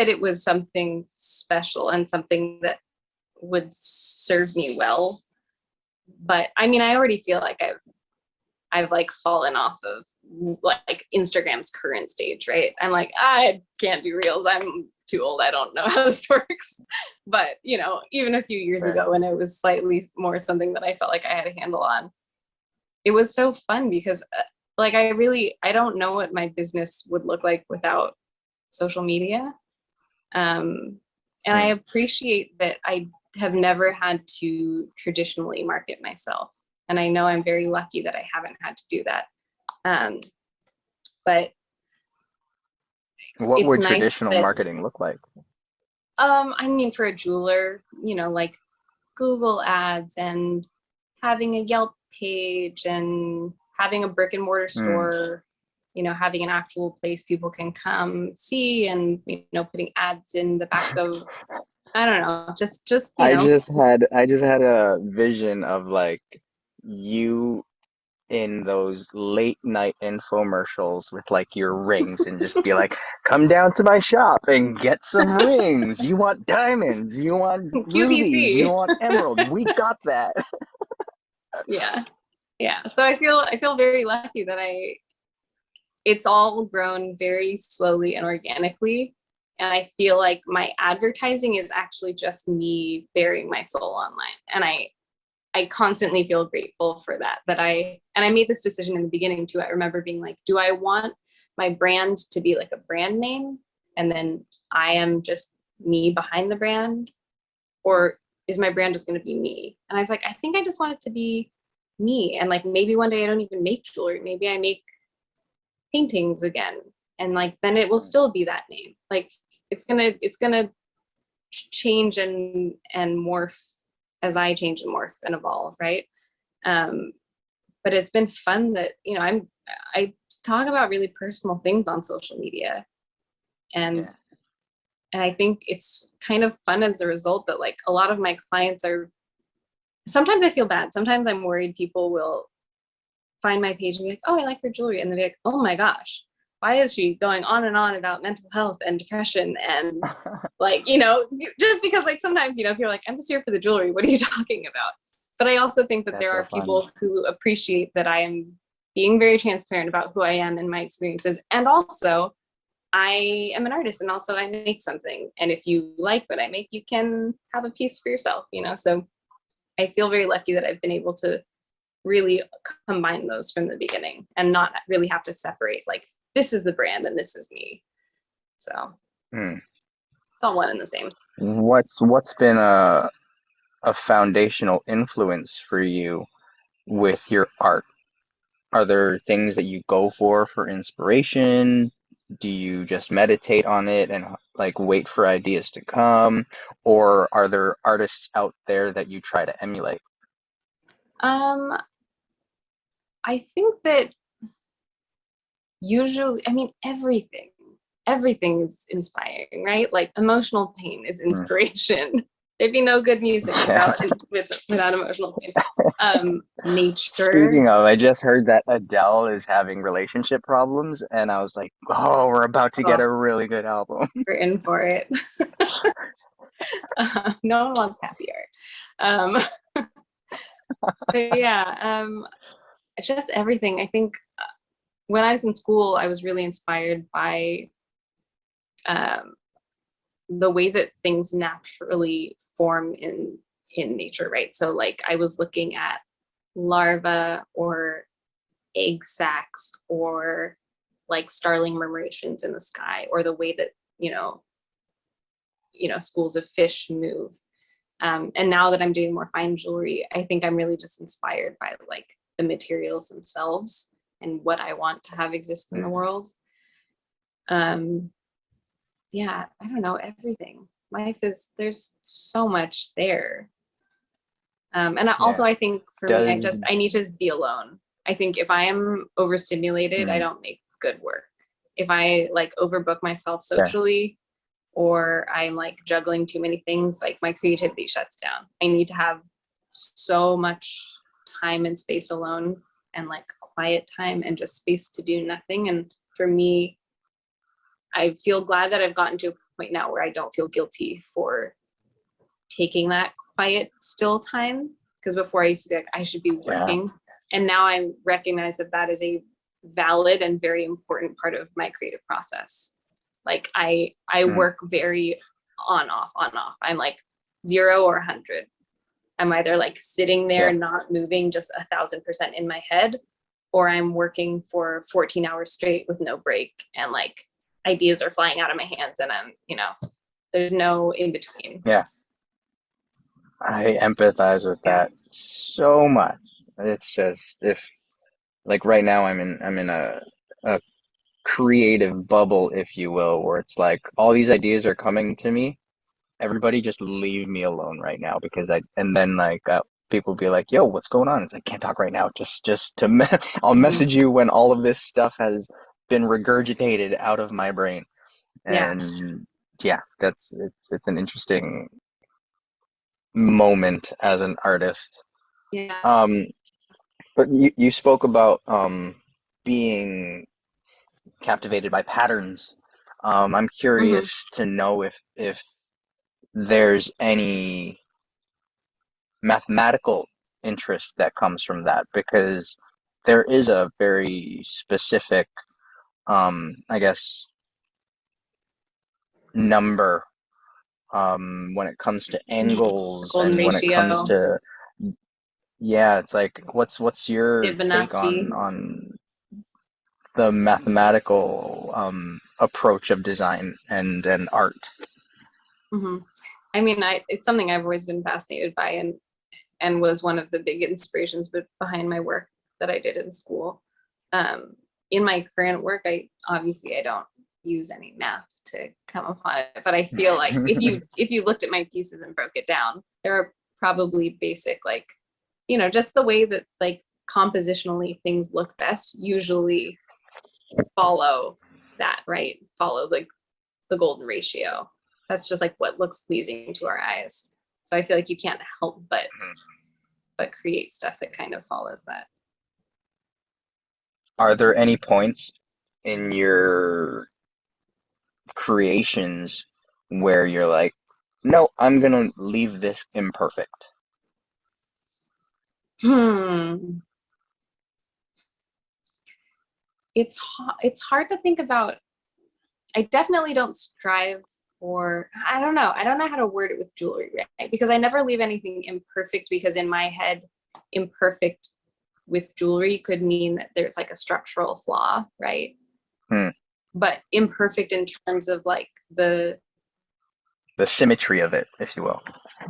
it was something special and something that would serve me well. But I mean, I already feel like I've like fallen off of like Instagram's current stage, right? I'm like, I can't do reels. I'm too old. I don't know how this works. But, you know, even a few years ago when it was slightly more something that I felt like I had a handle on, it was so fun because like I don't know what my business would look like without social media. And I appreciate that I have never had to traditionally market myself. And I know I'm very lucky that I haven't had to do that. But What it's would nice traditional that, marketing look like? I mean, for a jeweler, you know, like Google ads and having a Yelp page and having a brick and mortar store, you know, having an actual place people can come see and, you know, putting ads in the back of, I don't know, just, you I know. just had a vision of like you in those late night infomercials with like your rings and just be like, come down to my shop and get some rings. You want diamonds, you want rubies, you QVC. want emeralds. We got that. Yeah. Yeah. So I feel very lucky that it's all grown very slowly and organically. And I feel like my advertising is actually just me bearing my soul online. And I constantly feel grateful for that, and I made this decision in the beginning too. I remember being like, do I want my brand to be like a brand name and then I am just me behind the brand? Or is my brand just going to be me? And I was like, I think I just want it to be me. And like, maybe one day I don't even make jewelry. Maybe I make paintings again. And like, then it will still be that name. Like it's gonna change and morph as I change and morph and evolve, right? But it's been fun that, you know, I talk about really personal things on social media, and I think it's kind of fun as a result that like a lot of my clients are, sometimes I feel bad. Sometimes I'm worried people will find my page and be like, oh, I like her jewelry. And they'll be like, oh my gosh, why is she going on and on about mental health and depression? And like, you know, just because like sometimes, you know, if you're like, I'm just here for the jewelry, what are you talking about? But I also think that That's there so are fun. people who appreciate that I am being very transparent about who I am and my experiences. And also, I am an artist and also I make something. And if you like what I make, you can have a piece for yourself, you know? So I feel very lucky that I've been able to really combine those from the beginning and not really have to separate like, this is the brand and this is me. So it's all one and the same. What's been a foundational influence for you with your art? Are there things that you go for inspiration? Do you just meditate on it and like wait for ideas to come? Or are there artists out there that you try to emulate? Um, I think that usually, I mean, everything is inspiring, right? Like emotional pain is inspiration. There'd be no good music Yeah. without emotional pain. Nature. Speaking of, I just heard that Adele is having relationship problems, and I was like, oh, we're about to get Oh, a really good album. we're in for it. No one wants happy art. But yeah, just everything. I think when I was in school, I was really inspired by um, the way that things naturally form in nature, right? So like I was looking at larvae or egg sacs or like starling murmurations in the sky, or the way that schools of fish move. And now that I'm doing more fine jewelry, I think I'm really just inspired by like the materials themselves and what I want to have exist in the world. Yeah, I don't know, everything. There's so much there. And Yeah. I think for me, Does I need to just be alone. I think if I am overstimulated, I don't make good work. If I like overbook myself yeah. socially, or I'm like juggling too many things, like my creativity shuts down. I need to have so much time and space alone and like quiet time and just space to do nothing. And for me, I feel glad that I've gotten to a point now where I don't feel guilty for taking that quiet, still time. Because before I used to be like, I should be working. And now I recognize that that is a valid and very important part of my creative process. Like I work very on, off. I'm like 0 or 100. I'm either like sitting there, not moving, just 1,000% in my head, or I'm working for 14 hours straight with no break, and like ideas are flying out of my hands, and I'm, there's no in between. Yeah. I empathize with that so much. It's just, if like right now I'm in a creative bubble, if you will, where it's like all these ideas are coming to me. Everybody just leave me alone right now, because and then like people be like, yo, what's going on? It's like, can't talk right now. I'll message you when all of this stuff has been regurgitated out of my brain. And it's an interesting moment as an artist. But you spoke about being captivated by patterns. I'm curious to know if there's any mathematical interest that comes from that, because there is a very specific, I guess, number when it comes to angles, and when it comes to it's like, what's your take on the mathematical approach of design and art? I mean, it's something I've always been fascinated by, and was one of the big inspirations behind my work that I did in school. In my current work, I don't use any math to come upon it, but I feel like if you looked at my pieces and broke it down, there are probably basic, like, just the way that like compositionally things look best usually follow that, right? Follow like the golden ratio. That's just like what looks pleasing to our eyes. So I feel like you can't help but create stuff that kind of follows that. Are there any points in your creations where you're like, no, I'm gonna leave this imperfect? It's hard to think about. I definitely don't strive for, I don't know how to word it with jewelry, right? Because I never leave anything imperfect, because in my head, imperfect with jewelry could mean that there's like a structural flaw, right? But imperfect in terms of like the symmetry of it, if you will.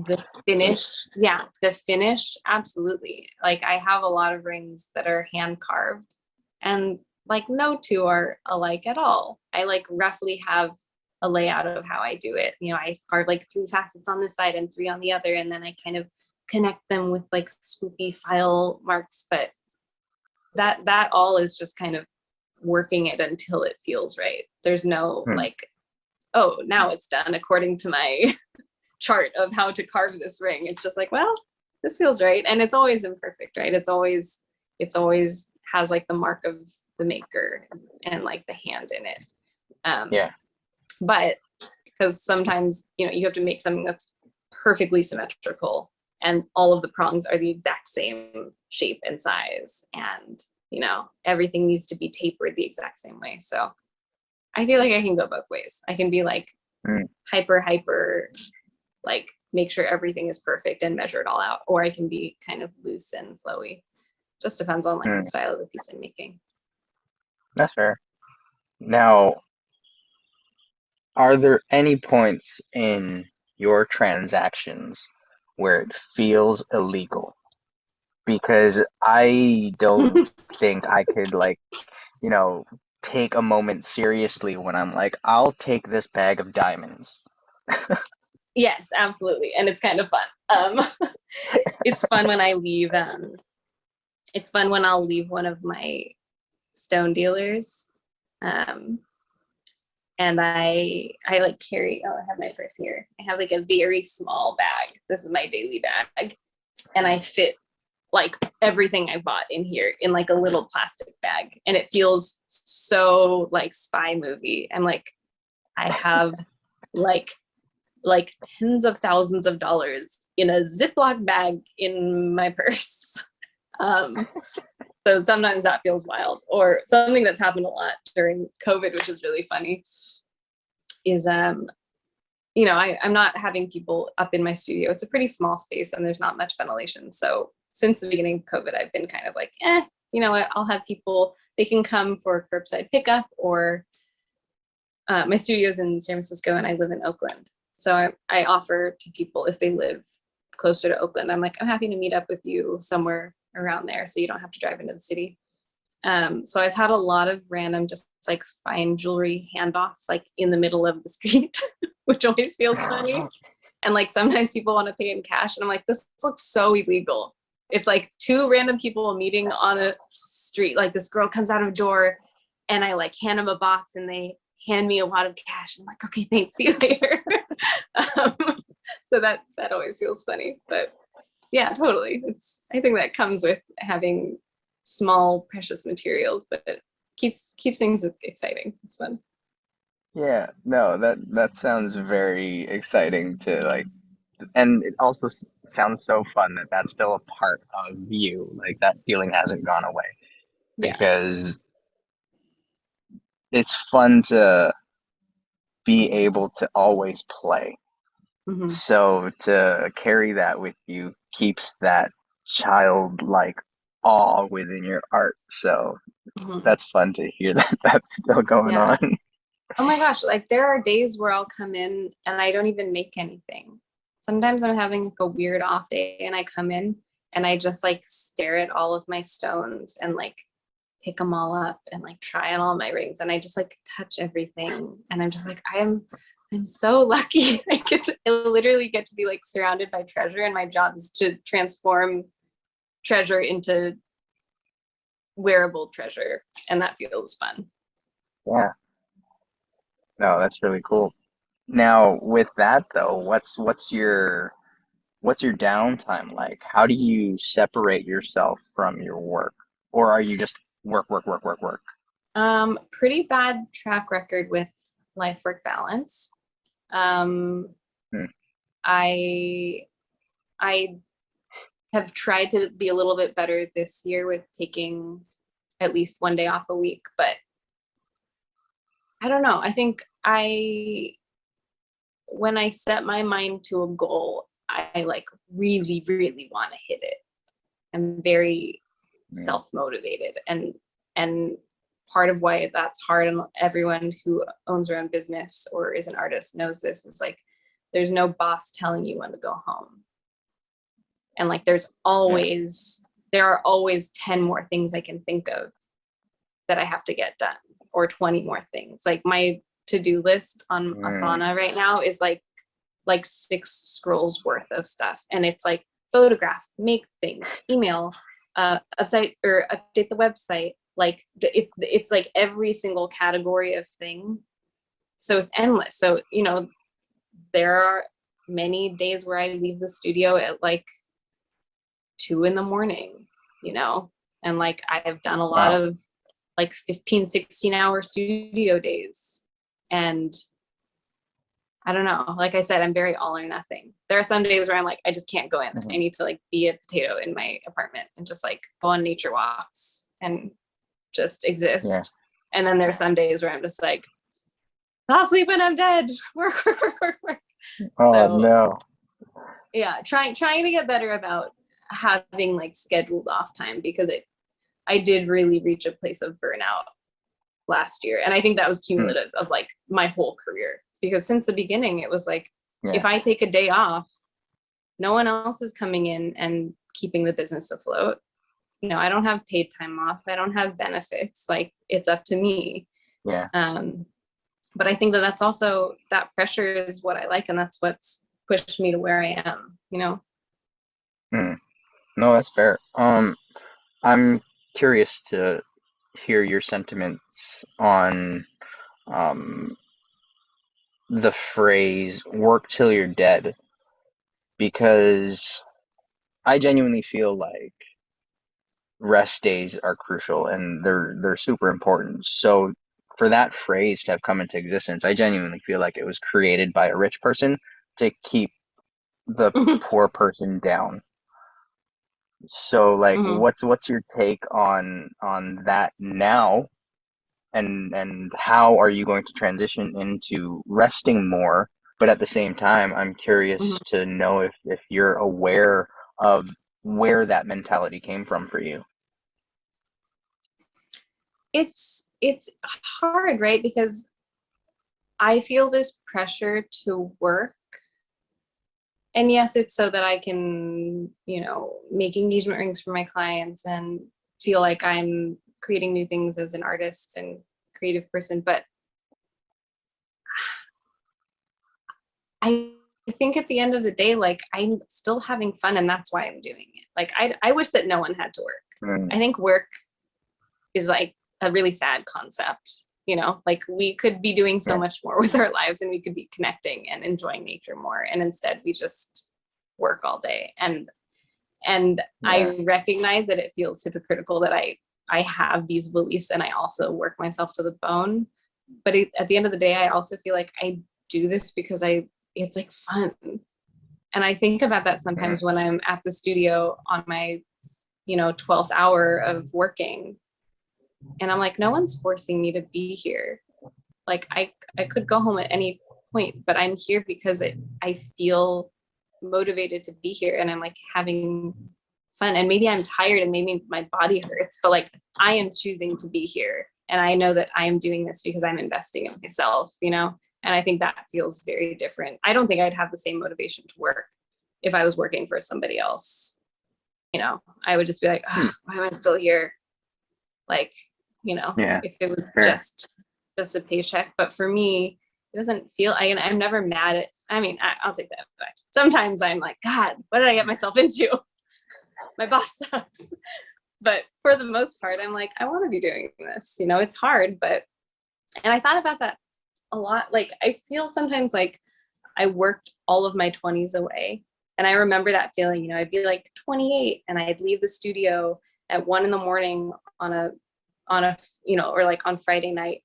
The finish, absolutely. Like I have a lot of rings that are hand carved, and like no two are alike at all. I like roughly have a layout of how I do it. I carve like 3 facets on this side and 3 on the other, and then I kind of connect them with like swoopy file marks. But that all is just kind of working it until it feels right. There's no like, oh, now it's done according to my chart of how to carve this ring. It's just like, well, this feels right. And it's always imperfect, right? It's always has like the mark of the maker and like the hand in it. But because sometimes, you have to make something that's perfectly symmetrical, and all of the prongs are the exact same shape and size, and everything needs to be tapered the exact same way. So I feel like I can go both ways. I can be like hyper, like make sure everything is perfect and measure it all out, or I can be kind of loose and flowy. Just depends on like the style of the piece I'm making. That's fair. Now, are there any points in your transactions where it feels illegal? Because I don't think I could take a moment seriously when I'm like, I'll take this bag of diamonds. Yes, absolutely. And it's kind of fun. It's fun when I leave. It's fun when I'll leave one of my stone dealers. And I like carry, I have my purse here. I have like a very small bag. This is my daily bag. And I fit like everything I bought in here in like a little plastic bag, and it feels so like spy movie. And like I have like tens of thousands of dollars in a Ziploc bag in my purse. So sometimes that feels wild. Or something that's happened a lot during COVID, which is really funny, is you know, I'm not having people up in my studio. It's a pretty small space and there's not much ventilation. So since the beginning of COVID, I've been kind of like, you know what, I'll have people, they can come for curbside pickup, or my studio's in San Francisco and I live in Oakland. So I offer to people, if they live closer to Oakland, I'm like, I'm happy to meet up with you somewhere around there so you don't have to drive into the city. So I've had a lot of random, just like fine jewelry handoffs, like in the middle of the street, which always feels funny. And like sometimes people want to pay in cash, and I'm like, this looks so illegal. It's like two random people meeting on a street. Like this girl comes out of a door, and I like hand them a box, and they hand me a wad of cash. I'm like, okay, thanks, see you later. um, so that always feels funny, but yeah, totally. I think that comes with having small precious materials, but it keeps things exciting. It's fun. Yeah, no, that sounds very exciting to like, and it also sounds so fun that that's still a part of you. Like that feeling hasn't gone away Yeah. because it's fun to be able to always play. Mm-hmm. So to carry that with you keeps that childlike awe within your art. So Mm-hmm. that's fun to hear that that's still going Yeah. on. Oh my gosh, like there are days where I'll come in and I don't even make anything. Sometimes I'm having like a weird off day and I come in and I just like stare at all of my stones and like pick them all up and like try on all my rings, and I just like touch everything, and I'm just like, I'm so lucky. I literally get to be like surrounded by treasure, and my job is to transform treasure into wearable treasure, and that feels fun. Yeah, no, that's really cool. Now, with that though, what's your downtime like? How do you separate yourself from your work? Or are you just work, work, work, work, work? Pretty bad track record with life work balance. Um, Hmm. I I have tried to be a little bit better this year with taking at least one day off a week, but I don't know. I think when I set my mind to a goal, I like really, really want to hit it. I'm very Hmm. self-motivated, and part of why that's hard, and everyone who owns their own business or is an artist knows this, is like there's no boss telling you when to go home. And like Yeah. there are always 10 more things I can think of that I have to get done, or 20 more things. Like my to-do list on Hmm. Asana right now is like 6 scrolls worth of stuff, and it's like photograph, make things, email, upsite or update the website. Like it's like every single category of thing, so it's endless. So you know, there are many days where I leave the studio at like 2 in the morning, you know, and like I have done a lot Wow. of like 15-16 hour studio days. And I don't know, like I said, I'm very all or nothing. There are some days where I'm like, I just can't go in. I Hmm. need to like be a potato in my apartment and just like go on nature walks and just Yeah. exist. And then there's some days where I'm just like, I'll sleep when I'm dead. Work, work, work, work, work. Oh So no. yeah, trying to get better about having like scheduled off time, because I did really reach a place of burnout last year. And I think that was Hmm. cumulative of like my whole career, because since the beginning, it was like, Yeah. if I take a day off, no one else is coming in and keeping the business afloat. You know, I don't have paid time off. I don't have benefits. Like it's up to me. Yeah. Um, but I think that that's also, that pressure is what I like. And that's what's pushed me to where I am, you know? Hmm. No, that's fair. I'm curious to hear your sentiments on um the phrase work till you're dead because I genuinely feel like rest days are crucial and they're super important. So for that phrase to have come into existence, I genuinely feel like it was created by a rich person to keep the Mhm. poor person down. So like Mhm. what's your take on that now, and how are you going to transition into resting more? But at the same time, I'm curious Mhm. to know if you're aware of where that mentality came from for you. It's hard, right? Because I feel this pressure to work. And yes, it's so that I can, make engagement rings for my clients and feel like I'm creating new things as an artist and creative person. But I think at the end of the day, like I'm still having fun and that's why I'm doing it. Like I wish that no one had to work. Mm, I think work is like a really sad concept. Like we could be doing so yeah, much more with our lives and we could be connecting and enjoying nature more. And instead we just work all day. And yeah. I recognize that it feels hypocritical that I have these beliefs and I also work myself to the bone. But at the end of the day, I also feel like I do this because it's like fun. And I think about that Mm, sometimes when I'm at the studio on my 12th hour of working, and I'm like, no one's forcing me to be here. Like I could go home at any point, but I'm here because I feel motivated to be here and I'm like having fun. And maybe I'm tired and maybe my body hurts, but like I am choosing to be here. And I know that I am doing this because I'm investing in myself. And I think that feels very different. I don't think I'd have the same motivation to work if I was working for somebody else. I would just be like, hmm, why am I still here? Like, yeah, if it was fair. just a paycheck. But for me, it doesn't feel. I'm never mad at. I mean, I'll take that back. Sometimes I'm like, God, what did I get myself into? My boss sucks. But for the most part, I'm like, I want to be doing this. It's hard, but and I thought about that a lot. Like, I feel sometimes like I worked all of my 20s away. And I remember that feeling, I'd be like 28 and I'd leave the studio at 1 a.m. on a, or like on Friday night.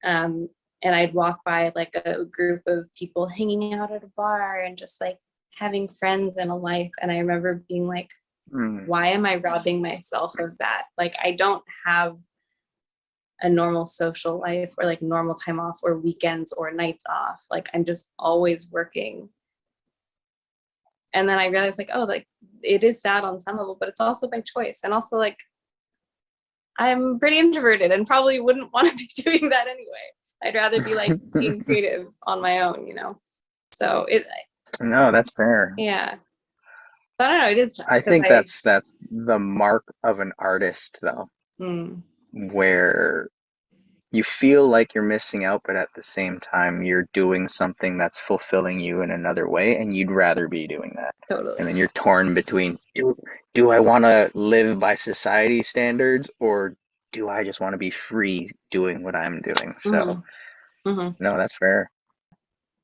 And I'd walk by like a group of people hanging out at a bar and just like having friends and a life. And I remember being like, Mm, why am I robbing myself of that? Like, I don't have a normal social life or like normal time off or weekends or nights off. Like, I'm just always working. And then I realized like, oh, like it is sad on some level, but it's also by choice. And also like, I'm pretty introverted and probably wouldn't want to be doing that anyway. I'd rather be like being creative on my own. So no, that's fair. yeah. So I don't know. It is tough I because think that's the mark of an artist, though, mm, where you feel like you're missing out, but at the same time, you're doing something that's fulfilling you in another way, and you'd rather be doing that. And totally. then you're torn between do I want to live by society standards, or do I just want to be free doing what I'm doing? So, Hmm. Hmm. no, that's fair.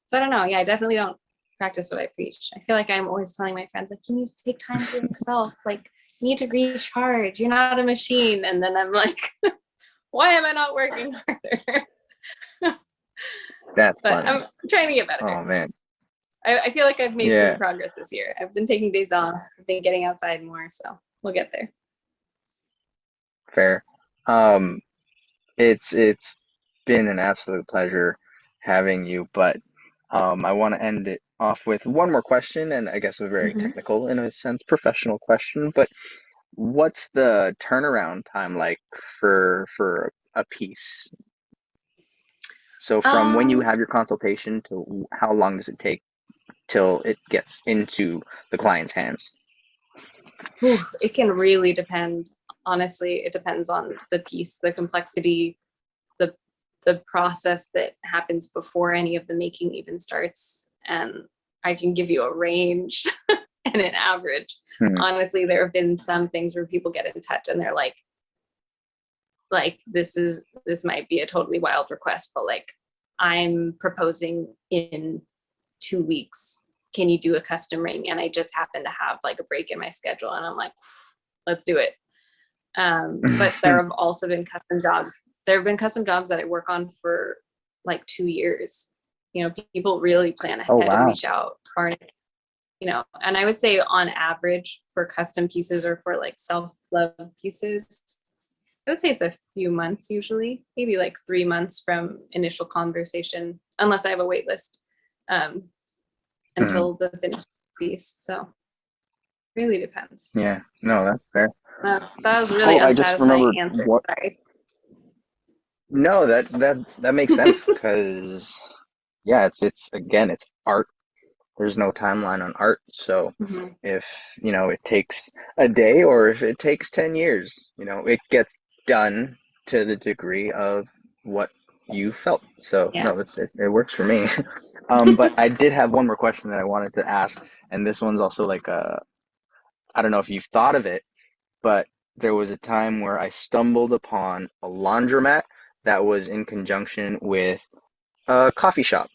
So I don't know. Yeah, I definitely don't practice what I preach. I feel like I'm always telling my friends, like, you need to take time for yourself. Like, you need to recharge. You're not a machine. And then I'm like, why am I not working harder? That's But funny. I'm trying to get better. Oh man. I feel like I've made some Yeah, progress this year. I've been taking days off. I've been getting outside more. So we'll get there. fair. Um, it's been an absolute pleasure having you, but I want to end it off with one more question, and I guess a very Mm-hmm. technical, in a sense, professional question. But what's the turnaround time like for a piece? So from when you Um, have your consultation to how long does it take till it gets into the client's hands? it can really depend. Honestly, it depends on the piece, the complexity, the the process that happens before any of the making even starts. And I can give you a range and an average. Hmm. Honestly, there have been some things where people get in touch and they're like this might be a totally wild request, but like I'm proposing in 2 weeks. Can you do a custom ring? And I just happen to have like a break in my schedule, and I'm like, let's do it. But there have also been custom jobs. There have been custom jobs that I work on for like 2 years. People really plan Oh, ahead and wow. reach out for, and I would say on average for custom pieces or for like self-love pieces, I would say it's a few months usually, maybe like 3 months from initial conversation, unless I have a wait list, until the finished piece. So really depends. Yeah, no, that's fair. That was a really Oh, I just unsatisfying remembered answer. what. Sorry. No, that makes sense because yeah, it's again, it's art. There's no timeline on art, so Mm-hmm. if it takes a day or if it takes 10 years, it gets done to the degree of what you felt. So Yeah. no, it works for me. But I did have one more question that I wanted to ask, and this one's also like I don't know if you've thought of it, but there was a time where I stumbled upon a laundromat that was in conjunction with a coffee shop.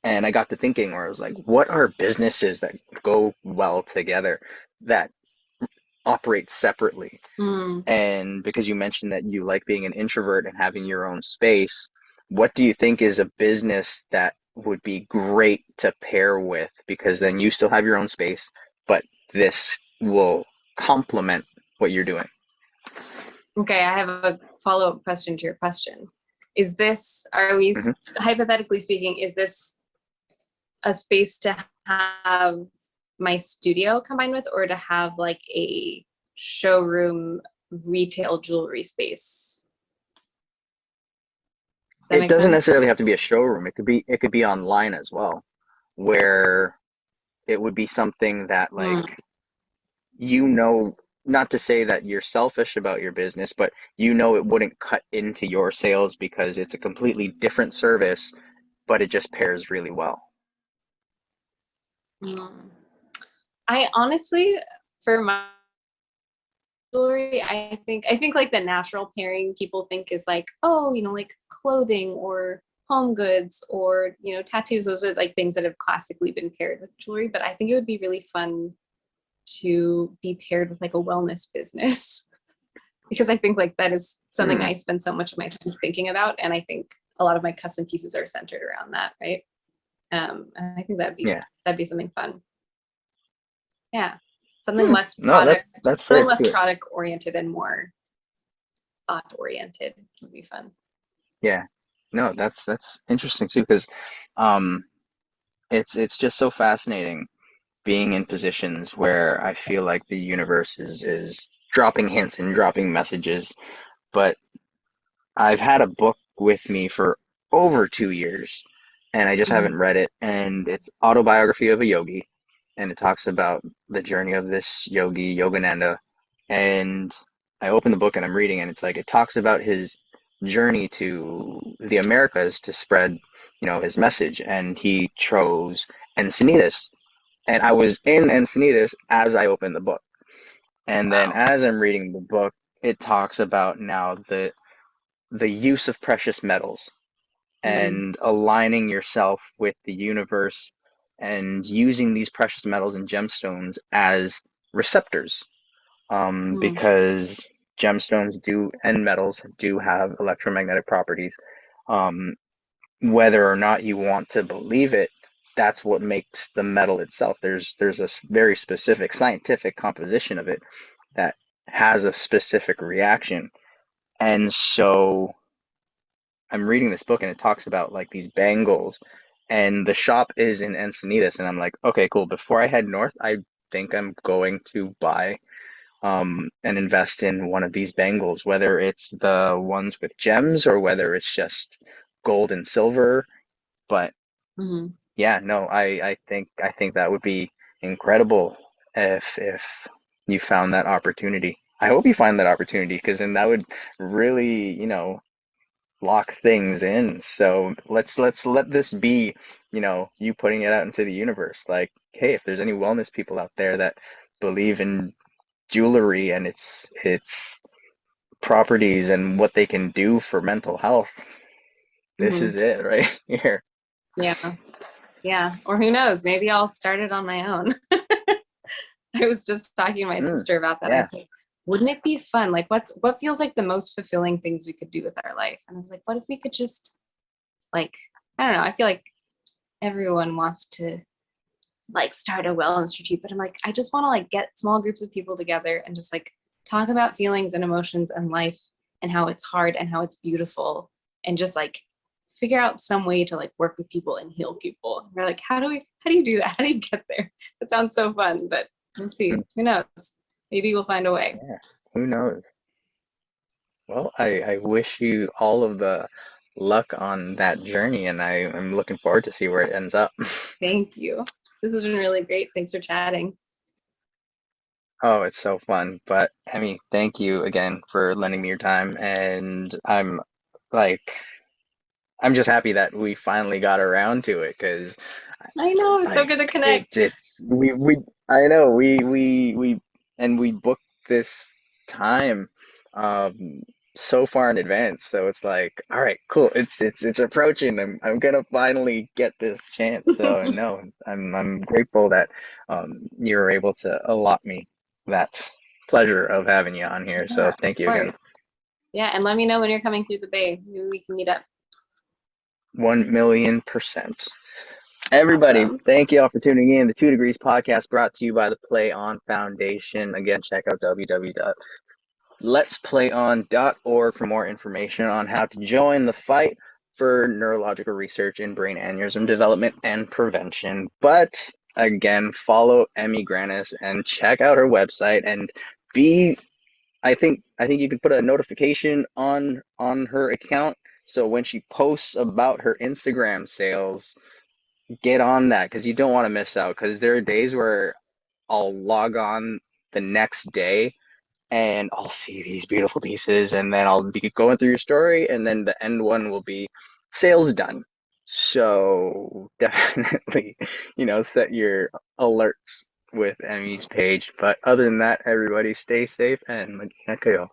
And I got to thinking where I was like, what are businesses that go well together that operate separately? Mm. And because you mentioned that you like being an introvert and having your own space, what do you think is a business that would be great to pair with? Because then you still have your own space, but this will complement what you're doing. Okay, I have a follow-up question to your question. Hmm. Hypothetically speaking, is this a space to have my studio combined with, or to have like a showroom retail jewelry space? Does that It make doesn't sense? necessarily have to be a showroom. It could be online as well, where it would be something that like Mm. you know, not to say that you're selfish about your business, but it wouldn't cut into your sales because it's a completely different service, but it just pairs really well. Mm. I honestly, for my jewelry, I think like the natural pairing people think is like, oh, like clothing or home goods or tattoos. Those are like things that have classically been paired with jewelry. But I think it would be really fun to be paired with like a wellness business because I think like that is something Hmm. I spend so much of my time thinking about, and I think a lot of my custom pieces are centered around that, right? And I think Yeah. that'd be something fun. Yeah, something less No, that's fair too. product oriented and more thought oriented would be fun. Yeah. No, that's interesting too because um it's just so fascinating being in positions where I feel like the universe is dropping hints and dropping messages, but I've had a book with me for over 2 years, and I just Mm-hmm. haven't read it. And it's Autobiography of a Yogi, and it talks about the journey of this yogi, Yogananda. And I open the book and I'm reading, and it's like it talks about his journey to the Americas to spread, his message. And he chose Encinitas, and I was in Encinitas as I opened the book. And then Wow. as I'm reading the book, it talks about now the use of precious metals Mm-hmm. and aligning yourself with the universe and using these precious metals and gemstones as receptors, because gemstones do and metals do have electromagnetic properties. um, Whether or not you want to believe it, that's what makes the metal itself. There's a very specific scientific composition of it that has a specific reaction. And so I'm reading this book and it talks about like these bangles, and the shop is in Encinitas, and I'm like, okay, cool. Before I head north, I think I'm going to buy and invest in one of these bangles, whether it's the ones with gems or whether it's just gold and silver. But Mm-hmm. yeah, no, I think that would be incredible if you found that opportunity. I hope you find that opportunity because then that would really, lock things in. So let's let this be, you putting it out into the universe. Like, hey, if there's any wellness people out there that believe in jewelry and its properties and what they can do for mental health, this Mm-hmm. is it right here. Yeah. Yeah. Or who knows? Maybe I'll start it on my own. I was just talking to my Mm, sister about that. I yeah. said, wouldn't it be fun? Like what feels like the most fulfilling things we could do with our life? And I was like, what if we could just like, I don't know, I feel like everyone wants to like start a wellness retreat, but I'm like, I just want to like get small groups of people together and just like talk about feelings and emotions and life and how it's hard and how it's beautiful, and just like figure out some way to like work with people and heal people. And we're like, how do you do that? How do you get there? That sounds so fun, but we'll see. Who knows? Maybe we'll find a way. Yeah, who knows? Well, I wish you all of the luck on that journey, and I'm looking forward to see where it ends up. Thank you. This has been really great. Thanks for chatting. Oh, it's so fun. But Emmy, thank you again for lending me your time, and like I'm just happy that we finally got around to it because I know, it's so like good to connect. it's we I know we and we booked this time um so far in advance, so it's like, all right, cool, it's approaching. I'm gonna finally get this chance. So no, I'm grateful that you were able to allot me that pleasure of having you on here, Yeah, so of thank you again. course. Yeah, and let me know when you're coming through the Bay. Maybe we can meet up. 1,000,000%. Everybody, Awesome. thank you all for tuning in. The 2 Degrees podcast brought to you by the Play On Foundation. Again, check out www.letsplayon.org for more information on how to join the fight for neurological research in brain aneurysm development and prevention. But again, follow Emi Grannis and check out her website and be I think you could put a notification on her account, so when she posts about her Instagram sales, get on that because you don't want to miss out. Because there are days where I'll log on the next day and I'll see these beautiful pieces, and then I'll be going through your story, and then the end one will be sales done. So definitely, set your alerts with Emmy's page. But other than that, everybody stay safe and magina kayo.